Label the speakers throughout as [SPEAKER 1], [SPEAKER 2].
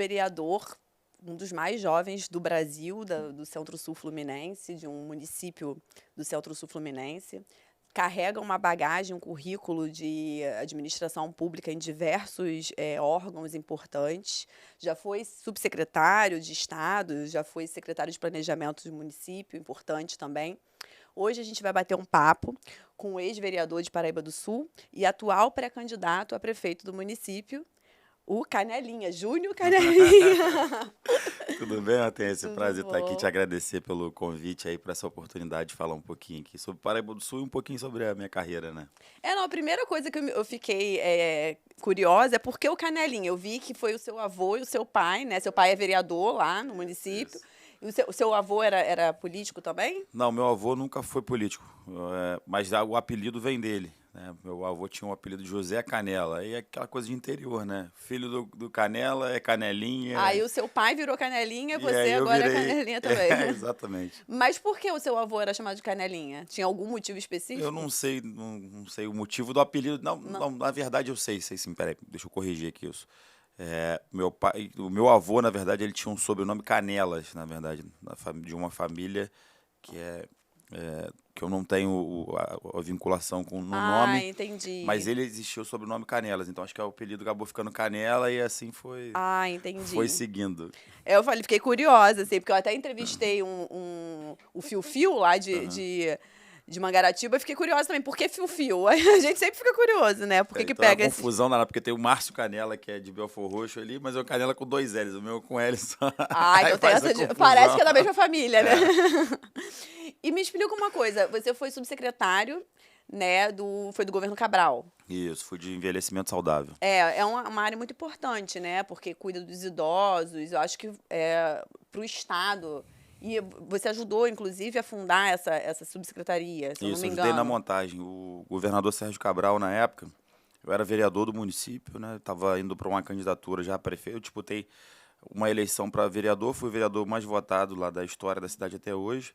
[SPEAKER 1] vereador, um dos mais jovens do Brasil, do Centro-Sul Fluminense, de um município do Centro-Sul Fluminense. Carrega uma bagagem, um currículo de administração pública em diversos órgãos importantes. Já foi subsecretário de Estado, já foi secretário de Planejamento do município, importante também. Hoje a gente vai bater um papo com o ex-vereador de Paraíba do Sul e atual pré-candidato a prefeito do município, o Canelinha, Júnior Canelinha.
[SPEAKER 2] Tudo bem? Eu tenho esse
[SPEAKER 1] Tudo
[SPEAKER 2] prazer de estar aqui, te
[SPEAKER 1] bom?
[SPEAKER 2] agradecer pelo convite aí, por essa oportunidade de falar um pouquinho aqui sobre Paraíba do Sul e um pouquinho sobre a minha carreira, né?
[SPEAKER 1] Não, a primeira coisa que eu fiquei curiosa é porque o Canelinha. Eu vi que foi o seu avô e o seu pai, né? Seu pai é vereador lá no município.
[SPEAKER 2] Isso.
[SPEAKER 1] E o seu avô era político também?
[SPEAKER 2] Não, meu avô nunca foi político, mas o apelido vem dele, né? Meu avô tinha um apelido de José Canela, aí é aquela coisa de interior, né? Filho do Canela é Canelinha,
[SPEAKER 1] Aí o seu pai virou Canelinha,
[SPEAKER 2] e
[SPEAKER 1] você
[SPEAKER 2] aí eu
[SPEAKER 1] agora é
[SPEAKER 2] virei...
[SPEAKER 1] Canelinha também.
[SPEAKER 2] Exatamente.
[SPEAKER 1] Mas por que o seu avô era chamado de Canelinha? Tinha algum motivo
[SPEAKER 2] Eu
[SPEAKER 1] específico?
[SPEAKER 2] não sei, não sei o motivo do apelido. Não,
[SPEAKER 1] Não.
[SPEAKER 2] não, na verdade eu sei sim. Peraí, deixa eu corrigir aqui isso. Meu pai, o meu avô, na verdade, ele tinha um sobrenome Canelas, na verdade, de uma família que que eu não tenho a vinculação no
[SPEAKER 1] Ah,
[SPEAKER 2] nome, mas
[SPEAKER 1] entendi.
[SPEAKER 2] ele existiu o sobrenome Canelas. Então acho que o apelido acabou ficando Canela e assim
[SPEAKER 1] Ah,
[SPEAKER 2] foi
[SPEAKER 1] entendi.
[SPEAKER 2] seguindo.
[SPEAKER 1] Eu falei, fiquei curiosa, assim, porque eu até entrevistei o Fio-Fio lá
[SPEAKER 2] Aham.
[SPEAKER 1] de Mangaratiba, e fiquei curiosa também. Por que Fio-Fio? A gente sempre fica curioso, né? Por que que
[SPEAKER 2] Então é uma
[SPEAKER 1] pega esses...
[SPEAKER 2] confusão danada, porque tem o Márcio Canela, que é de Belfor Roxo ali, mas é o Canela com dois L's, o meu com L só.
[SPEAKER 1] Ah,
[SPEAKER 2] Aí
[SPEAKER 1] então tem
[SPEAKER 2] faz a
[SPEAKER 1] essa de... Parece
[SPEAKER 2] confusão.
[SPEAKER 1] que é da mesma família, né?
[SPEAKER 2] É,
[SPEAKER 1] E me explica uma coisa, você foi subsecretário, né, foi do governo Cabral.
[SPEAKER 2] isso, fui de envelhecimento saudável.
[SPEAKER 1] É uma área muito importante, né? Porque cuida dos idosos, eu acho que para o Estado. E você ajudou, inclusive, a fundar essa subsecretaria, se eu não
[SPEAKER 2] Isso,
[SPEAKER 1] me
[SPEAKER 2] ajudei na
[SPEAKER 1] engano.
[SPEAKER 2] montagem. O governador Sérgio Cabral, na época, eu era vereador do município, né? Estava indo para uma candidatura já a prefeito. Eu disputei uma eleição para vereador, fui o vereador mais votado lá da história da cidade até hoje.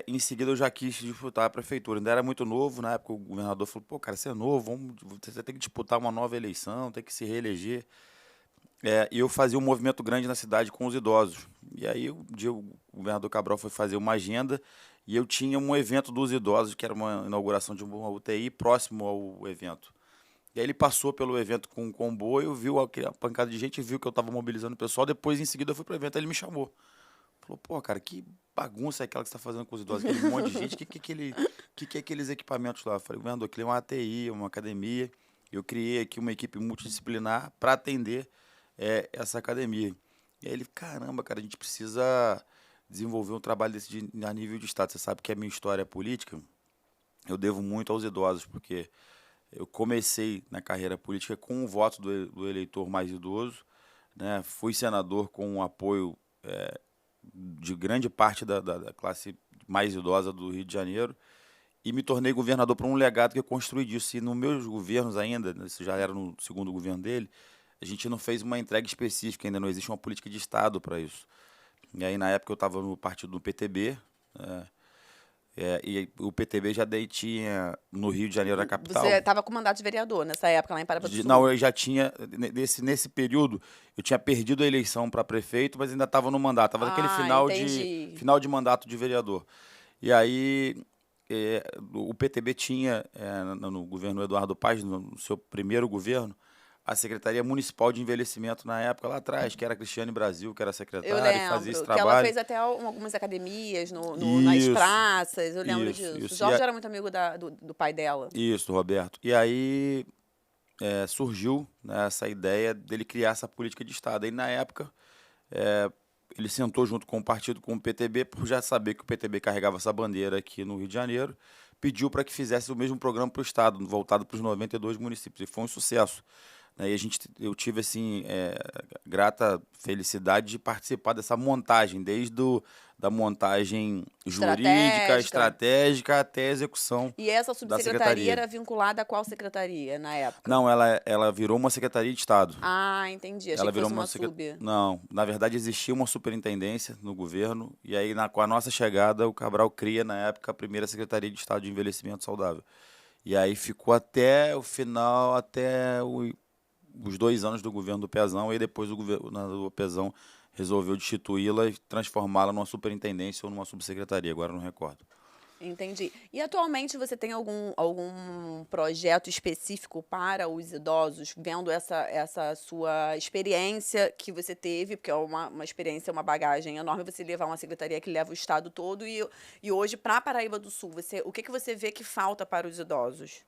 [SPEAKER 2] Em seguida, eu já quis disputar a prefeitura. Ainda era muito novo, na época o governador falou: pô, cara, você é novo, você tem que disputar uma nova eleição, tem que se reeleger. E eu fazia um movimento grande na cidade com os idosos. E aí, um dia, o governador Cabral foi fazer uma agenda e eu tinha um evento dos idosos, que era uma inauguração de uma UTI próximo ao evento. E aí ele passou pelo evento com um comboio, viu a pancada de gente, viu que eu estava mobilizando o pessoal. Depois, em seguida, eu fui para o evento, aí ele me chamou. Falou: pô, cara, que bagunça é aquela que você está fazendo com os idosos? Aquele monte de gente, que é aqueles equipamentos lá? Eu falei: governador, aquilo é uma ATI, uma academia. Eu criei aqui uma equipe multidisciplinar para atender essa academia. E aí ele: caramba, cara, a gente precisa desenvolver um trabalho desse a nível de Estado. Você sabe que a minha história política, eu devo muito aos idosos, porque eu comecei na carreira política com o voto do eleitor mais idoso, né? Fui senador com o apoio de grande parte da classe mais idosa do Rio de Janeiro e me tornei governador por um legado que eu construí disso. E nos meus governos ainda, isso já era no segundo governo dele, a gente não fez uma entrega específica, ainda não existe uma política de Estado para isso. E aí, na época, eu estava no partido do PTB, e o PTB já daí tinha, no Rio de Janeiro, na
[SPEAKER 1] Você
[SPEAKER 2] capital.
[SPEAKER 1] estava com mandato de vereador nessa época, lá em Paraíba do
[SPEAKER 2] Não,
[SPEAKER 1] Sul.
[SPEAKER 2] eu já tinha, nesse período, eu tinha perdido a eleição para prefeito, mas ainda estava no mandato, estava naquele
[SPEAKER 1] Ah, entendi.
[SPEAKER 2] final de mandato de vereador. E aí, o PTB tinha, no governo Eduardo Paes, no seu primeiro governo, a Secretaria Municipal de Envelhecimento na época, lá atrás, que era a Cristiane Brasil, que era a
[SPEAKER 1] Eu
[SPEAKER 2] secretária, e fazia esse
[SPEAKER 1] lembro que ela
[SPEAKER 2] trabalho.
[SPEAKER 1] fez até algumas academias nas
[SPEAKER 2] Isso,
[SPEAKER 1] praças, eu lembro disso. O
[SPEAKER 2] isso.
[SPEAKER 1] Jorge era muito amigo do pai dela.
[SPEAKER 2] Isso, Roberto. E aí surgiu, né, essa ideia dele criar essa política de Estado. Aí, na época, ele sentou junto com o partido, com o PTB, por já saber que o PTB carregava essa bandeira aqui no Rio de Janeiro, pediu para que fizesse o mesmo programa para o Estado, voltado para os 92 municípios. E foi um sucesso, né? E eu tive assim grata felicidade de participar dessa montagem, da montagem jurídica,
[SPEAKER 1] Estratégica.
[SPEAKER 2] estratégica até a execução
[SPEAKER 1] E essa
[SPEAKER 2] da
[SPEAKER 1] subsecretaria
[SPEAKER 2] secretaria.
[SPEAKER 1] era vinculada a qual secretaria na época?
[SPEAKER 2] Não, ela virou uma secretaria de Estado.
[SPEAKER 1] Ah, entendi. Achei
[SPEAKER 2] Ela
[SPEAKER 1] que
[SPEAKER 2] virou
[SPEAKER 1] fosse
[SPEAKER 2] uma
[SPEAKER 1] uma
[SPEAKER 2] secretaria.
[SPEAKER 1] sub.
[SPEAKER 2] Não, na verdade existia uma superintendência no governo, e aí com a nossa chegada, o Cabral cria, na época, a primeira Secretaria de Estado de Envelhecimento Saudável. E aí ficou até o final, até os 2 anos do governo do Pezão, e depois o Pezão resolveu destituí-la e transformá-la numa superintendência ou numa subsecretaria, agora não recordo.
[SPEAKER 1] Entendi. E atualmente você tem algum projeto específico para os idosos, vendo essa sua experiência que você teve, porque é uma experiência, uma bagagem enorme, você levar uma secretaria que leva o estado todo, e hoje, para Paraíba do Sul, o que você vê que falta para os idosos?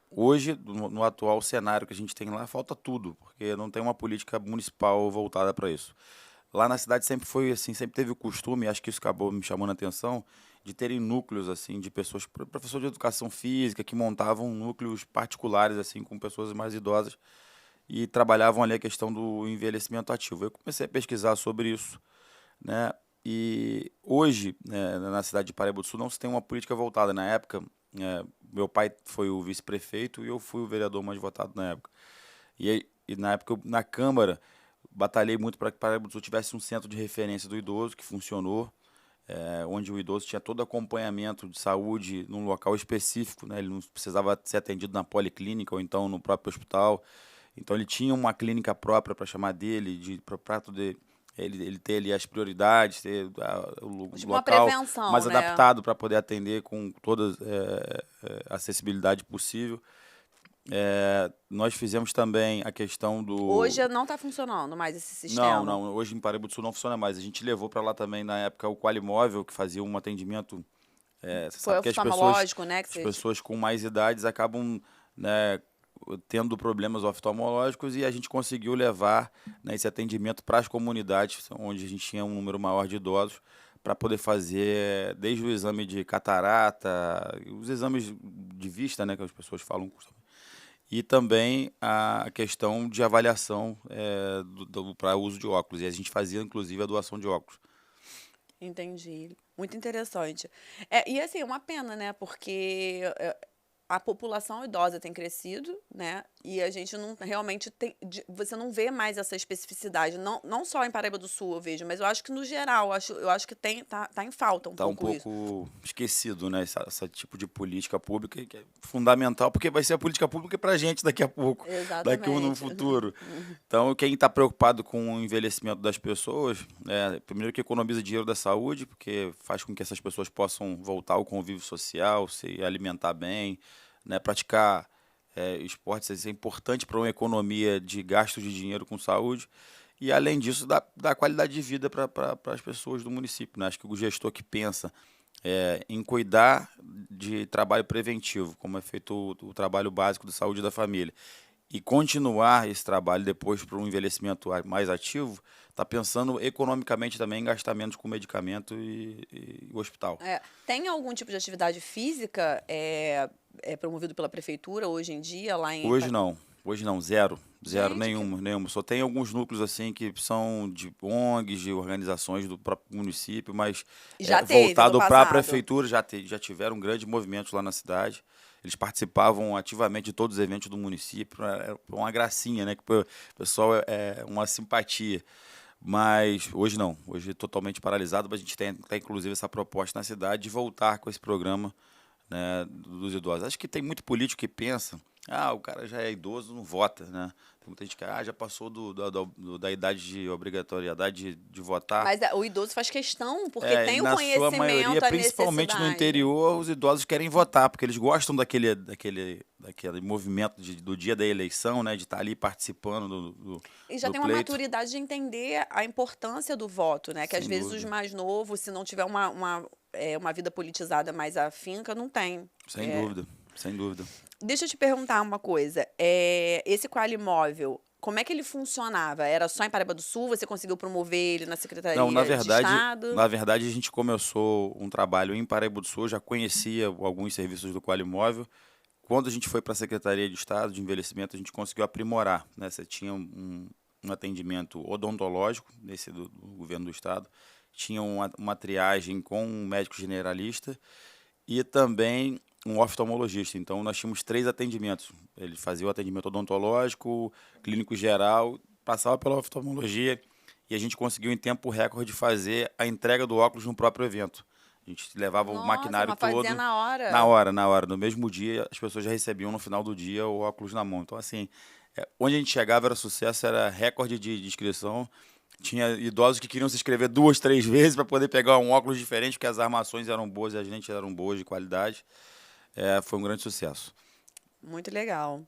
[SPEAKER 2] Hoje, no atual cenário que a gente tem lá, falta tudo, porque não tem uma política municipal voltada para isso. Lá na cidade sempre foi assim, sempre teve o costume, acho que isso acabou me chamando a atenção, de terem núcleos assim de pessoas, professores de educação física, que montavam núcleos particulares assim com pessoas mais idosas e trabalhavam ali a questão do envelhecimento ativo. Eu comecei a pesquisar sobre isso, né? E hoje, né, na cidade de Paraíba do Sul, não se tem uma política voltada. Na época, meu pai foi o vice-prefeito e eu fui o vereador mais votado na época. E na época, na Câmara, batalhei muito para que Paraíba do Sul tivesse um centro de referência do idoso, que funcionou, onde o idoso tinha todo acompanhamento de saúde num local específico, né? Ele não precisava ser atendido na policlínica ou então no próprio hospital. Então ele tinha uma clínica própria para chamar dele, para poder ele ter ali as prioridades, ter o
[SPEAKER 1] Tipo uma
[SPEAKER 2] local
[SPEAKER 1] prevenção,
[SPEAKER 2] mais
[SPEAKER 1] né?
[SPEAKER 2] adaptado para poder atender com toda a acessibilidade possível. Nós fizemos também a questão do...
[SPEAKER 1] Hoje não está funcionando mais esse sistema.
[SPEAKER 2] Não, hoje em Paraíba do Sul não funciona mais. A gente levou para lá também, na época, o Qualimóvel, que fazia um atendimento... Você
[SPEAKER 1] Foi
[SPEAKER 2] sabe que
[SPEAKER 1] oftalmológico, né?
[SPEAKER 2] as pessoas com mais idades acabam, né, tendo problemas oftalmológicos, e a gente conseguiu levar, né, esse atendimento para as comunidades, onde a gente tinha um número maior de idosos, para poder fazer desde o exame de catarata, os exames de vista, né, que as pessoas falam, e também a questão de avaliação para uso de óculos. E a gente fazia, inclusive, a doação de óculos.
[SPEAKER 1] Entendi. Muito interessante. E assim, é uma pena, né? Porque a população idosa tem crescido, né? E a gente não realmente tem. Você não vê mais essa especificidade. Não só em Paraíba do Sul eu vejo, mas eu acho que no geral, eu acho que tá em falta
[SPEAKER 2] Tá um
[SPEAKER 1] pouco isso.
[SPEAKER 2] pouco esquecido, né? Esse tipo de política pública que é fundamental, porque vai ser a política pública para a gente daqui a pouco, daqui no
[SPEAKER 1] Exatamente.
[SPEAKER 2] futuro. Então, quem está preocupado com o envelhecimento das pessoas, primeiro que economiza dinheiro da saúde, porque faz com que essas pessoas possam voltar ao convívio social, se alimentar bem, né? Praticar esportes, isso é importante para uma economia de gastos de dinheiro com saúde. E, além disso, dá qualidade de vida para as pessoas do município, né? Acho que o gestor que pensa em cuidar de trabalho preventivo, como é feito o trabalho básico de saúde da família, e continuar esse trabalho depois para um envelhecimento mais ativo, está pensando economicamente também em gastar menos com medicamento e hospital.
[SPEAKER 1] Tem algum tipo de atividade física promovido pela prefeitura hoje em dia lá em...
[SPEAKER 2] Hoje não, zero. Zero,
[SPEAKER 1] Gente,
[SPEAKER 2] nenhuma. Só tem alguns núcleos assim que são de ONGs, de organizações do próprio município, mas
[SPEAKER 1] Já teve
[SPEAKER 2] voltado
[SPEAKER 1] no
[SPEAKER 2] para a
[SPEAKER 1] passado.
[SPEAKER 2] prefeitura, já tiveram grandes movimentos lá na cidade. Eles participavam ativamente de todos os eventos do município. É uma gracinha, né? Que o pessoal uma simpatia. Mas hoje não, hoje é totalmente paralisado, mas a gente tem inclusive essa proposta na cidade de voltar com esse programa, né, dos idosos. Acho que tem muito político que pensa, o cara já é idoso, não vota, né? Tem muita gente que já passou da idade de obrigatoriedade de votar.
[SPEAKER 1] Mas o idoso faz questão, porque tem o
[SPEAKER 2] na
[SPEAKER 1] conhecimento,
[SPEAKER 2] sua maioria,
[SPEAKER 1] a
[SPEAKER 2] principalmente no
[SPEAKER 1] necessidade.
[SPEAKER 2] interior, os idosos querem votar, porque eles gostam daquele movimento do dia da eleição, né, de estar ali participando do
[SPEAKER 1] E já
[SPEAKER 2] do
[SPEAKER 1] tem uma
[SPEAKER 2] pleito.
[SPEAKER 1] maturidade de entender a importância do voto, né? Que às
[SPEAKER 2] Sem
[SPEAKER 1] vezes os
[SPEAKER 2] dúvida.
[SPEAKER 1] mais novos, se não tiver uma vida politizada mais afinca, não tem.
[SPEAKER 2] Sem dúvida, sem dúvida.
[SPEAKER 1] Deixa eu te perguntar uma coisa. Esse Qualimóvel, como é que ele funcionava? Era só em Paraíba do Sul? Você conseguiu promover ele na Secretaria
[SPEAKER 2] Não,
[SPEAKER 1] de Estado?
[SPEAKER 2] na verdade a gente começou um trabalho em Paraíba do Sul, eu já conhecia alguns serviços do Qualimóvel. Quando a gente foi para a Secretaria de Estado de Envelhecimento, a gente conseguiu aprimorar, né? Você tinha um atendimento odontológico, nesse do governo do Estado, tinha uma triagem com um médico generalista e também um oftalmologista. Então, nós tínhamos 3 atendimentos. Ele fazia o atendimento odontológico, clínico geral, passava pela oftalmologia, e a gente conseguiu, em tempo recorde, fazer a entrega do óculos no próprio evento. A gente levava o maquinário
[SPEAKER 1] mas fazia
[SPEAKER 2] todo.
[SPEAKER 1] na hora.
[SPEAKER 2] Na hora. No mesmo dia, as pessoas já recebiam no final do dia o óculos na mão. Então, assim, Onde a gente chegava era sucesso, era recorde de inscrição. Tinha idosos que queriam se inscrever 2, 3 vezes para poder pegar um óculos diferente, porque as armações eram boas e as lentes eram boas, de qualidade. Foi um grande sucesso.
[SPEAKER 1] Muito legal.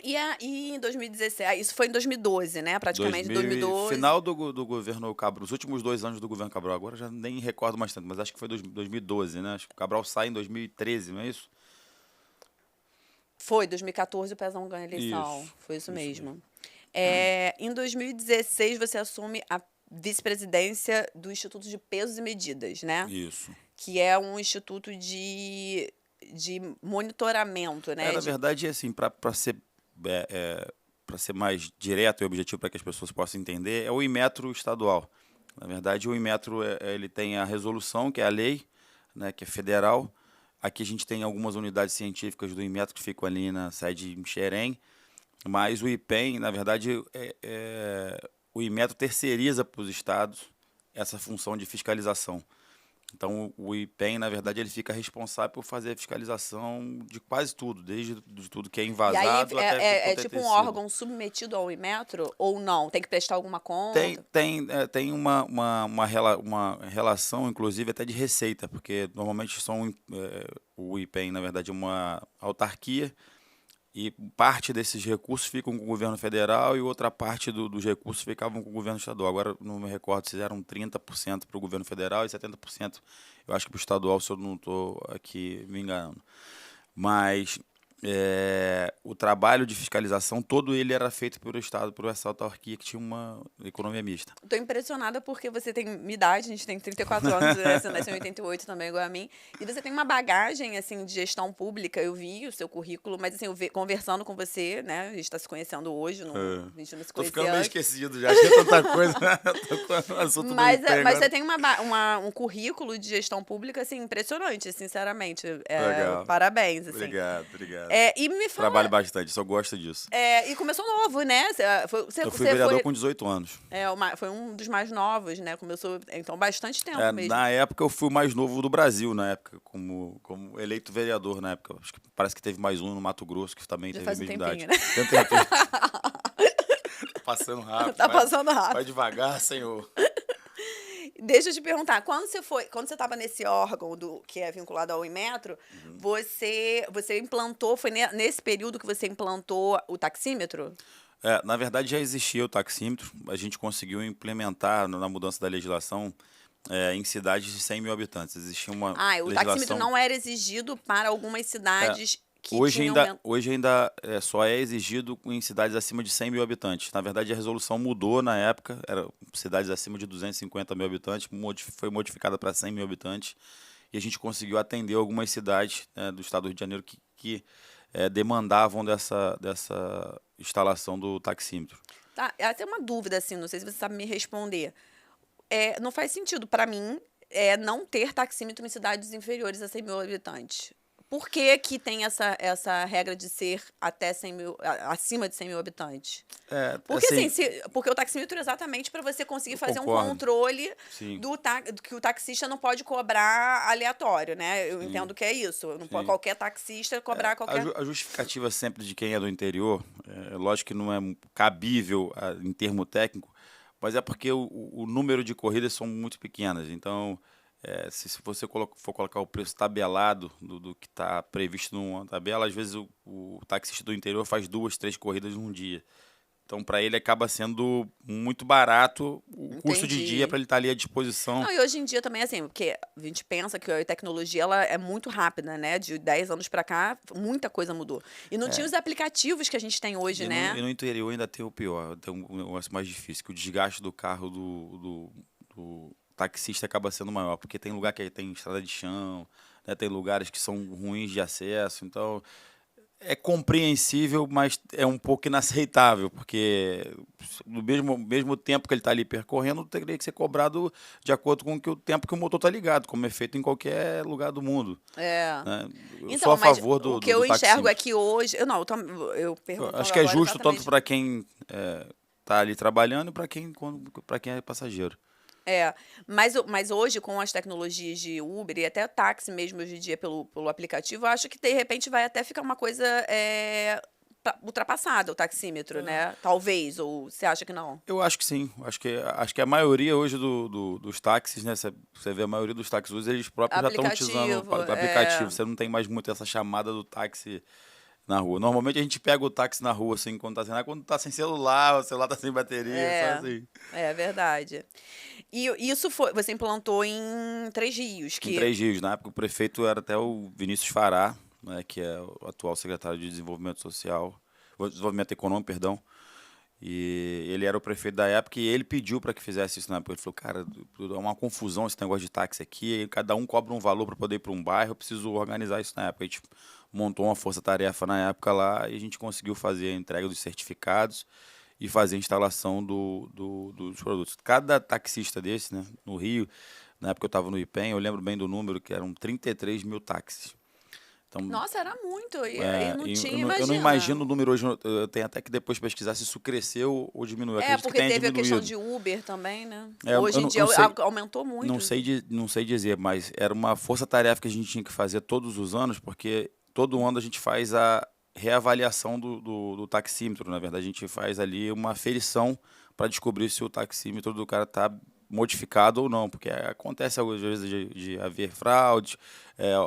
[SPEAKER 1] E em 2016, isso foi em 2012, né? Praticamente 2012.
[SPEAKER 2] Final do governo Cabral, os últimos 2 anos do governo Cabral, agora já nem recordo mais tanto, mas acho que foi 2012, né? Acho que o Cabral sai em 2013, não é isso?
[SPEAKER 1] Foi, 2014 o Pezão ganha a eleição.
[SPEAKER 2] Isso,
[SPEAKER 1] Foi isso
[SPEAKER 2] isso
[SPEAKER 1] mesmo. Em 2016, você assume a vice-presidência do Instituto de Pesos e Medidas, né?
[SPEAKER 2] Isso.
[SPEAKER 1] Que é um instituto de monitoramento, né?
[SPEAKER 2] Na verdade, assim, para ser para ser mais direto e objetivo para que as pessoas possam entender, é o Inmetro estadual. Na verdade, o Inmetro ele tem a resolução, que é a lei, né, que é federal. Aqui a gente tem algumas unidades científicas do Inmetro que ficam ali na sede em Xerém, mas o IPEM, na verdade, o Inmetro terceiriza para os estados essa função de fiscalização. Então, o IPEM, na verdade, ele fica responsável por fazer a fiscalização de quase tudo, desde de tudo que é
[SPEAKER 1] E aí
[SPEAKER 2] invasado até
[SPEAKER 1] é tipo um órgão submetido ao Inmetro ou não? Tem que prestar alguma conta?
[SPEAKER 2] Tem uma relação, inclusive, até de receita, porque normalmente o IPEM, na verdade, é uma autarquia e parte desses recursos ficam com o governo federal e outra parte dos recursos ficavam com o governo estadual. Agora, não me recordo se eram 30% para o governo federal e 70%, eu acho que para o estadual, se eu não estou aqui me enganando. Mas o trabalho de fiscalização, todo ele era feito pelo Estado, por essa autarquia que tinha uma economia mista.
[SPEAKER 1] Estou impressionada porque você tem minha idade, a gente tem 34 anos, né? Você nasceu em 88 também, igual a mim. E você tem uma bagagem, assim, de gestão pública. Eu vi o seu currículo, mas, assim, conversando com você, né? A gente está se conhecendo hoje, a gente não se
[SPEAKER 2] Tô
[SPEAKER 1] conhecia
[SPEAKER 2] ficando meio
[SPEAKER 1] antes.
[SPEAKER 2] esquecido já, tinha tanta coisa, né? Tô com o assunto
[SPEAKER 1] Mas
[SPEAKER 2] do IPEM
[SPEAKER 1] você
[SPEAKER 2] agora.
[SPEAKER 1] tem um currículo de gestão pública, assim, impressionante, sinceramente.
[SPEAKER 2] Legal.
[SPEAKER 1] Parabéns, assim.
[SPEAKER 2] Obrigado.
[SPEAKER 1] E me fala...
[SPEAKER 2] Trabalho bastante, só gosto disso.
[SPEAKER 1] E começou novo, né?
[SPEAKER 2] Eu fui vereador com 18 anos.
[SPEAKER 1] Foi um dos mais novos, né? Começou, então, bastante tempo mesmo.
[SPEAKER 2] Na época eu fui o mais novo do Brasil, na época, como eleito vereador na época. Acho que parece que teve mais um no Mato Grosso, que também
[SPEAKER 1] Já
[SPEAKER 2] teve a
[SPEAKER 1] faz um
[SPEAKER 2] mesma
[SPEAKER 1] tempinho,
[SPEAKER 2] idade.
[SPEAKER 1] né?
[SPEAKER 2] Tem um tempinho. Tá passando rápido.
[SPEAKER 1] Tá passando rápido.
[SPEAKER 2] Vai devagar, senhor.
[SPEAKER 1] Deixa eu te perguntar, quando você estava nesse órgão que é vinculado ao Inmetro, você implantou, foi nesse período que você implantou o taxímetro?
[SPEAKER 2] Na verdade, já existia o taxímetro. A gente conseguiu implementar na mudança da legislação em cidades de 100 mil habitantes. Existia uma
[SPEAKER 1] o taxímetro
[SPEAKER 2] legislação...
[SPEAKER 1] não era exigido para algumas cidades que
[SPEAKER 2] Hoje
[SPEAKER 1] tinham...
[SPEAKER 2] ainda só é exigido em cidades acima de 100 mil habitantes. Na verdade, a resolução mudou na época, era cidades acima de 250 mil habitantes, foi modificada para 100 mil habitantes, e a gente conseguiu atender algumas cidades do estado do Rio de Janeiro que demandavam dessa instalação do taxímetro.
[SPEAKER 1] Tá, tem uma dúvida, assim, não sei se você sabe me responder. Não faz sentido, para mim, não ter taxímetro em cidades inferiores a 100 mil habitantes. Por que tem essa regra de ser até 100 mil, acima de 100 mil habitantes? Porque, assim, porque o taxímetro é exatamente para você conseguir fazer um controle do que o taxista não pode cobrar aleatório, né? Eu entendo que é isso. Não pode qualquer taxista cobrar qualquer...
[SPEAKER 2] A justificativa sempre de quem é do interior, lógico que não é cabível em termo técnico, mas é porque o número de corridas são muito pequenas. Então... se você for colocar o preço tabelado do que está previsto numa tabela, às vezes o taxista do interior faz 2, 3 corridas num dia. Então, para ele, acaba sendo muito barato o custo de dia para ele estar ali à disposição.
[SPEAKER 1] Não, e hoje em dia também, assim, porque a gente pensa que a tecnologia ela é muito rápida, né? De 10 anos para cá, muita coisa mudou. E não tinha os aplicativos que a gente tem hoje, né?
[SPEAKER 2] E no interior ainda tem o pior, tem um negócio mais difícil, que o desgaste do carro do taxista acaba sendo maior, porque tem lugar que tem estrada de chão, né, tem lugares que são ruins de acesso, então é compreensível, mas é um pouco inaceitável, porque no mesmo tempo que ele está ali percorrendo, teria que ser cobrado de acordo com o tempo que o motor está ligado, como é feito em qualquer lugar do mundo. Né? Eu sou a favor do
[SPEAKER 1] o que eu enxergo
[SPEAKER 2] taxímetro.
[SPEAKER 1] é que hoje... Eu pergunto
[SPEAKER 2] acho que é justo tanto para quem está ali trabalhando e para quem é passageiro.
[SPEAKER 1] Mas hoje, com as tecnologias de Uber e até táxi mesmo hoje em dia pelo aplicativo, eu acho que, de repente, vai até ficar uma coisa ultrapassada o taxímetro, né? Talvez, ou você acha que não?
[SPEAKER 2] Eu acho que sim. Acho que a maioria hoje dos táxis, né? Você vê a maioria dos táxis hoje, eles próprios já estão utilizando
[SPEAKER 1] Aplicativo,
[SPEAKER 2] o aplicativo. Você não tem mais muito essa chamada do táxi na rua. Normalmente a gente pega o táxi na rua, assim, quando tá sem celular, o celular tá sem bateria, só
[SPEAKER 1] é,
[SPEAKER 2] assim.
[SPEAKER 1] é verdade. E isso você implantou em Três Rios,
[SPEAKER 2] Em
[SPEAKER 1] que
[SPEAKER 2] 3 Rios, na época o prefeito era até o Vinícius Fará, né? Que é o atual secretário de Desenvolvimento Social, Desenvolvimento Econômico, perdão. E ele era o prefeito da época e ele pediu para que fizesse isso na época. Ele falou, cara, é uma confusão esse negócio de táxi aqui, cada um cobra um valor para poder ir para um bairro, eu preciso organizar isso na época. A gente montou uma força-tarefa na época lá e a gente conseguiu fazer a entrega dos certificados e fazer a instalação dos produtos. Cada taxista desse, né, no Rio, na época eu estava no IPEM, eu lembro bem do número, que eram 33 mil táxis. Então,
[SPEAKER 1] nossa, era muito. E não tinha,
[SPEAKER 2] eu não
[SPEAKER 1] imagina.
[SPEAKER 2] imagino o número hoje, eu tenho até que depois pesquisar se isso cresceu ou diminuiu. Acredito que
[SPEAKER 1] Porque
[SPEAKER 2] tenha
[SPEAKER 1] teve a questão
[SPEAKER 2] diminuído.
[SPEAKER 1] de Uber também, né?
[SPEAKER 2] Eu
[SPEAKER 1] Hoje em
[SPEAKER 2] não,
[SPEAKER 1] dia
[SPEAKER 2] não sei,
[SPEAKER 1] aumentou muito.
[SPEAKER 2] não sei dizer, mas era uma força-tarefa que a gente tinha que fazer todos os anos, porque todo ano a gente faz a reavaliação do taxímetro. Na verdade, a gente faz ali uma aferição para descobrir se o taxímetro do cara está modificado ou não, porque acontece algumas vezes de haver fraude,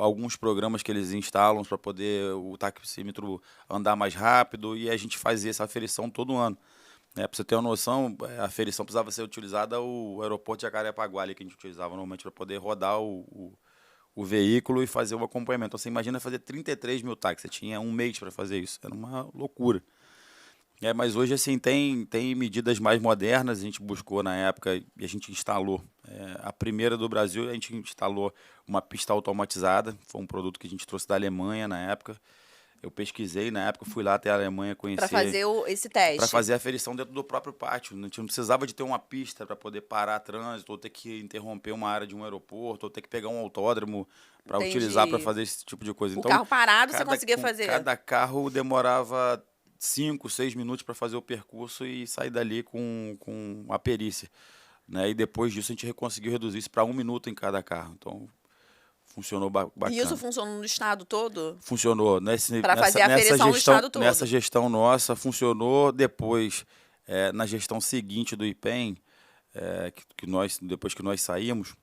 [SPEAKER 2] alguns programas que eles instalam para poder o taxímetro andar mais rápido, e a gente fazia essa aferição todo ano. Para você ter uma noção, a aferição precisava ser utilizada o aeroporto de Jacarepaguá, ali, que a gente utilizava normalmente para poder rodar o veículo e fazer o acompanhamento. Então, você imagina fazer 33 mil táxis, você tinha um mês para fazer isso, era uma loucura. Mas hoje, assim, tem medidas mais modernas, a gente buscou na época e a gente instalou. A primeira do Brasil, a gente instalou uma pista automatizada, foi um produto que a gente trouxe da Alemanha na época. Eu pesquisei na época, fui lá até a Alemanha
[SPEAKER 1] Para
[SPEAKER 2] conhecer,
[SPEAKER 1] fazer esse
[SPEAKER 2] para
[SPEAKER 1] teste.
[SPEAKER 2] fazer a aferição dentro do próprio pátio. A gente não precisava de ter uma pista para poder parar trânsito, ou ter que interromper uma área de um aeroporto, ou ter que pegar um autódromo para utilizar para
[SPEAKER 1] Entendi.
[SPEAKER 2] fazer esse tipo de coisa.
[SPEAKER 1] O
[SPEAKER 2] Então,
[SPEAKER 1] carro parado você conseguia fazer.
[SPEAKER 2] cada carro demorava 5, 6 minutos para fazer o percurso e sair dali com a perícia. Né? E depois disso a gente conseguiu reduzir isso para 1 minuto em cada carro. Então, funcionou
[SPEAKER 1] E isso
[SPEAKER 2] bacana.
[SPEAKER 1] funciona no estado todo?
[SPEAKER 2] Funcionou.
[SPEAKER 1] Para fazer a aferição no estado todo.
[SPEAKER 2] Nessa gestão nossa, funcionou. Depois, na gestão seguinte do IPEM, depois que nós saímos,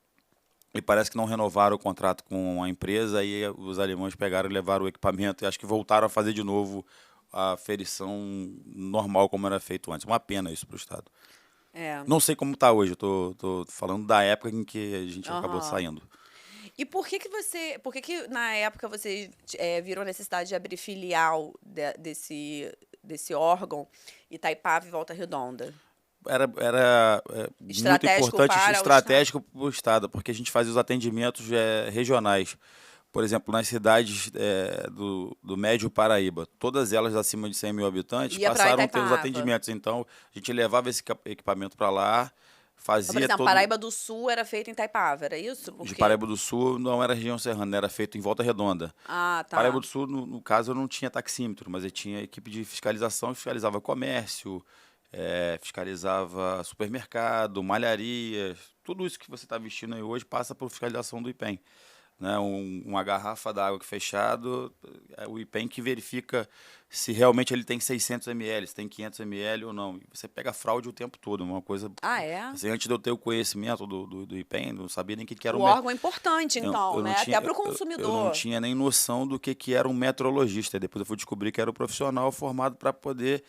[SPEAKER 2] e parece que não renovaram o contrato com a empresa, e os alemães pegaram e levaram o equipamento, e acho que voltaram a fazer de novo a aferição normal, como era feito antes. Uma pena isso para o estado. Não sei como está hoje, eu tô falando da época em que a gente acabou saindo.
[SPEAKER 1] E por que na época você virou a necessidade de abrir filial desse órgão Itaipava e Volta Redonda?
[SPEAKER 2] Era muito importante, estratégico para o estado, porque a gente fazia os atendimentos regionais. Por exemplo, nas cidades do Médio Paraíba, todas elas acima de 100 mil habitantes passaram a ter os atendimentos. Então, a gente levava esse equipamento para lá, fazia
[SPEAKER 1] por exemplo, Paraíba do Sul era feito em Itaipava, era isso?
[SPEAKER 2] De Paraíba do Sul não era região serrana, era feito em Volta Redonda.
[SPEAKER 1] Ah, tá.
[SPEAKER 2] Paraíba do Sul, no caso, não tinha taxímetro, mas ele tinha equipe de fiscalização, fiscalizava comércio, fiscalizava supermercado, malharias, tudo isso que você está vestindo aí hoje passa por fiscalização do IPEM. Né, uma garrafa d'água fechado, o IPEM que verifica se realmente ele tem 600 ml, se tem 500 ml ou não. Você pega fraude o tempo todo, uma coisa...
[SPEAKER 1] Ah, é?
[SPEAKER 2] Assim, antes de eu ter o conhecimento do IPEM, não sabia nem o que era
[SPEAKER 1] o órgão é importante, então, né?
[SPEAKER 2] Tinha,
[SPEAKER 1] até para o consumidor.
[SPEAKER 2] Eu não tinha nem noção do que era um metrologista. Depois eu fui descobrir que era o profissional formado para poder...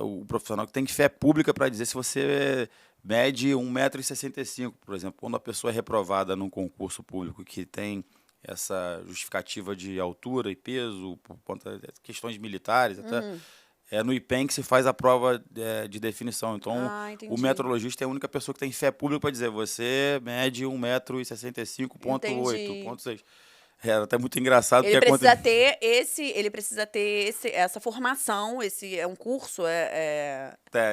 [SPEAKER 2] o profissional que tem fé pública para dizer se você mede 1,65 m, por exemplo. Quando a pessoa é reprovada num concurso público que tem essa justificativa de altura e peso, por conta de questões militares, até, é no IPEM que se faz a prova de definição. Então, o metrologista é a única pessoa que tem fé pública para dizer você mede 1,65 m, 1,8, 1,6. Era até muito engraçado.
[SPEAKER 1] Ele precisa ter essa formação, é um curso,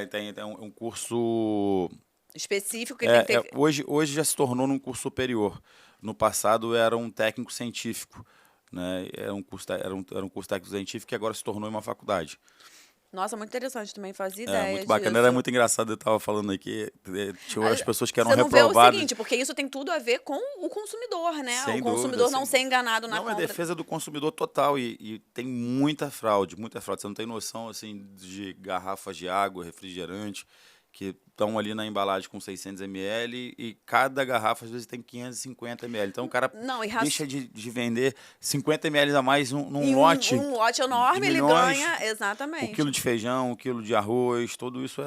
[SPEAKER 2] Tem um curso
[SPEAKER 1] específico que ele tem que ter.
[SPEAKER 2] Hoje já se tornou num curso superior. No passado era um técnico científico, né? Era um curso técnico científico que agora se tornou uma faculdade.
[SPEAKER 1] Nossa, muito interessante, também fazia
[SPEAKER 2] É,
[SPEAKER 1] ideia
[SPEAKER 2] muito bacana, era
[SPEAKER 1] disso.
[SPEAKER 2] muito engraçado, eu tava falando aqui, tinha as pessoas que eram
[SPEAKER 1] Você não vê o
[SPEAKER 2] reprovadas,
[SPEAKER 1] seguinte, porque isso tem tudo a ver com o consumidor, né? O
[SPEAKER 2] sem dúvida,
[SPEAKER 1] consumidor não
[SPEAKER 2] sem
[SPEAKER 1] ser
[SPEAKER 2] dúvida.
[SPEAKER 1] enganado na
[SPEAKER 2] Não, é
[SPEAKER 1] compra.
[SPEAKER 2] defesa do consumidor total e tem muita fraude, muita fraude. Você não tem noção, assim, de garrafas de água, refrigerante, que estão ali na embalagem com 600 ml e cada garrafa às vezes tem 550 ml. Então o cara
[SPEAKER 1] Não,
[SPEAKER 2] deixa de vender 50 ml a mais num
[SPEAKER 1] em
[SPEAKER 2] lote
[SPEAKER 1] um lote
[SPEAKER 2] de
[SPEAKER 1] enorme ele
[SPEAKER 2] milhões,
[SPEAKER 1] ganha,
[SPEAKER 2] o quilo
[SPEAKER 1] exatamente.
[SPEAKER 2] de feijão, o quilo de arroz, tudo isso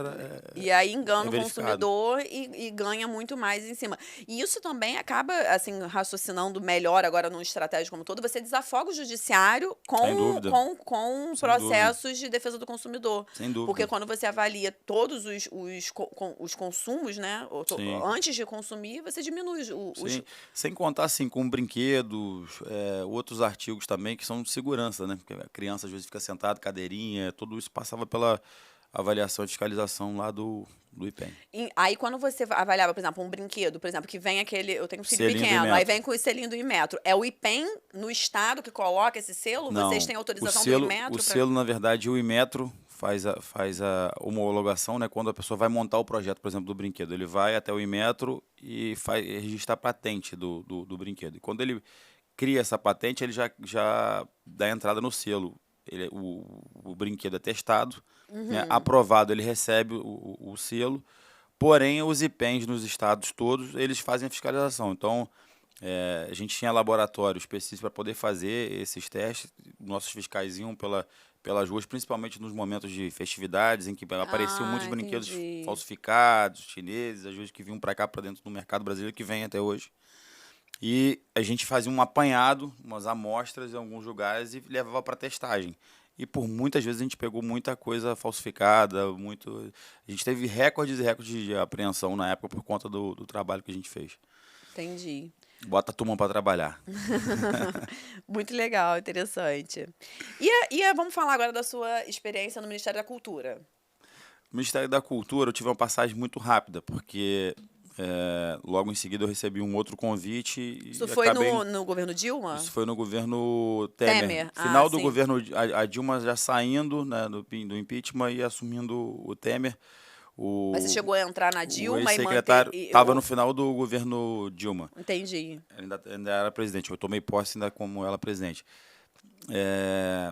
[SPEAKER 1] E aí
[SPEAKER 2] é
[SPEAKER 1] engana o
[SPEAKER 2] verificado.
[SPEAKER 1] consumidor e ganha muito mais em cima. E isso também acaba, assim, raciocinando melhor agora numa estratégia como todo, você desafoga o judiciário
[SPEAKER 2] Sem
[SPEAKER 1] com,
[SPEAKER 2] dúvida,
[SPEAKER 1] com, com
[SPEAKER 2] sem dúvida,
[SPEAKER 1] processos de defesa do consumidor.
[SPEAKER 2] sem
[SPEAKER 1] Porque
[SPEAKER 2] dúvida.
[SPEAKER 1] quando você avalia todos os consumos, né,
[SPEAKER 2] Sim.
[SPEAKER 1] antes de consumir, você diminui os.
[SPEAKER 2] Sim, sem contar assim com brinquedos, outros artigos também que são de segurança, né? Porque a criança às vezes fica sentada, cadeirinha, tudo isso passava pela avaliação e fiscalização lá do IPEM.
[SPEAKER 1] Aí quando você avaliava, por exemplo, um brinquedo, por exemplo, que vem aquele. Eu tenho um filho
[SPEAKER 2] Selinho do
[SPEAKER 1] pequeno, aí
[SPEAKER 2] Inmetro.
[SPEAKER 1] vem com o selinho do Inmetro. É o IPEM no estado que coloca esse selo? Vocês
[SPEAKER 2] Não,
[SPEAKER 1] têm
[SPEAKER 2] o
[SPEAKER 1] autorização do
[SPEAKER 2] selo, o
[SPEAKER 1] Inmetro para.
[SPEAKER 2] selo na verdade o Inmetro faz a homologação, né? Quando a pessoa vai montar o projeto, por exemplo, do brinquedo, ele vai até o Inmetro e registra a patente do brinquedo. E quando ele cria essa patente, ele já dá entrada no selo. O brinquedo é testado, né? Aprovado, ele recebe o selo, porém os IPENs nos estados todos, eles fazem a fiscalização. Então, a gente tinha laboratório específico para poder fazer esses testes, nossos fiscais iam pelas ruas, principalmente nos momentos de festividades, em que apareciam
[SPEAKER 1] Ah,
[SPEAKER 2] muitos brinquedos
[SPEAKER 1] entendi.
[SPEAKER 2] falsificados, chineses, às vezes que vinham para cá, para dentro do mercado brasileiro, que vem até hoje. E a gente fazia um apanhado, umas amostras em alguns lugares e levava para testagem. E por muitas vezes a gente pegou muita coisa falsificada, muito. A gente teve recordes e recordes de apreensão na época por conta do trabalho que a gente fez.
[SPEAKER 1] Entendi.
[SPEAKER 2] Bota a turma para trabalhar.
[SPEAKER 1] Muito legal, interessante. Vamos falar agora da sua experiência no Ministério da Cultura.
[SPEAKER 2] No Ministério da Cultura eu tive uma passagem muito rápida, porque logo em seguida eu recebi um outro convite
[SPEAKER 1] Isso
[SPEAKER 2] e
[SPEAKER 1] foi
[SPEAKER 2] acabei.
[SPEAKER 1] no governo Dilma?
[SPEAKER 2] Isso foi no governo Temer.
[SPEAKER 1] Temer. Ah,
[SPEAKER 2] Final do
[SPEAKER 1] sim.
[SPEAKER 2] governo, a Dilma já saindo, né, do impeachment e assumindo o Temer.
[SPEAKER 1] Mas você
[SPEAKER 2] O,
[SPEAKER 1] chegou a entrar na
[SPEAKER 2] o
[SPEAKER 1] Dilma e manter.
[SPEAKER 2] ex-secretário estava no final do governo Dilma.
[SPEAKER 1] Entendi.
[SPEAKER 2] Ainda era presidente. Eu tomei posse ainda como ela presidente. É,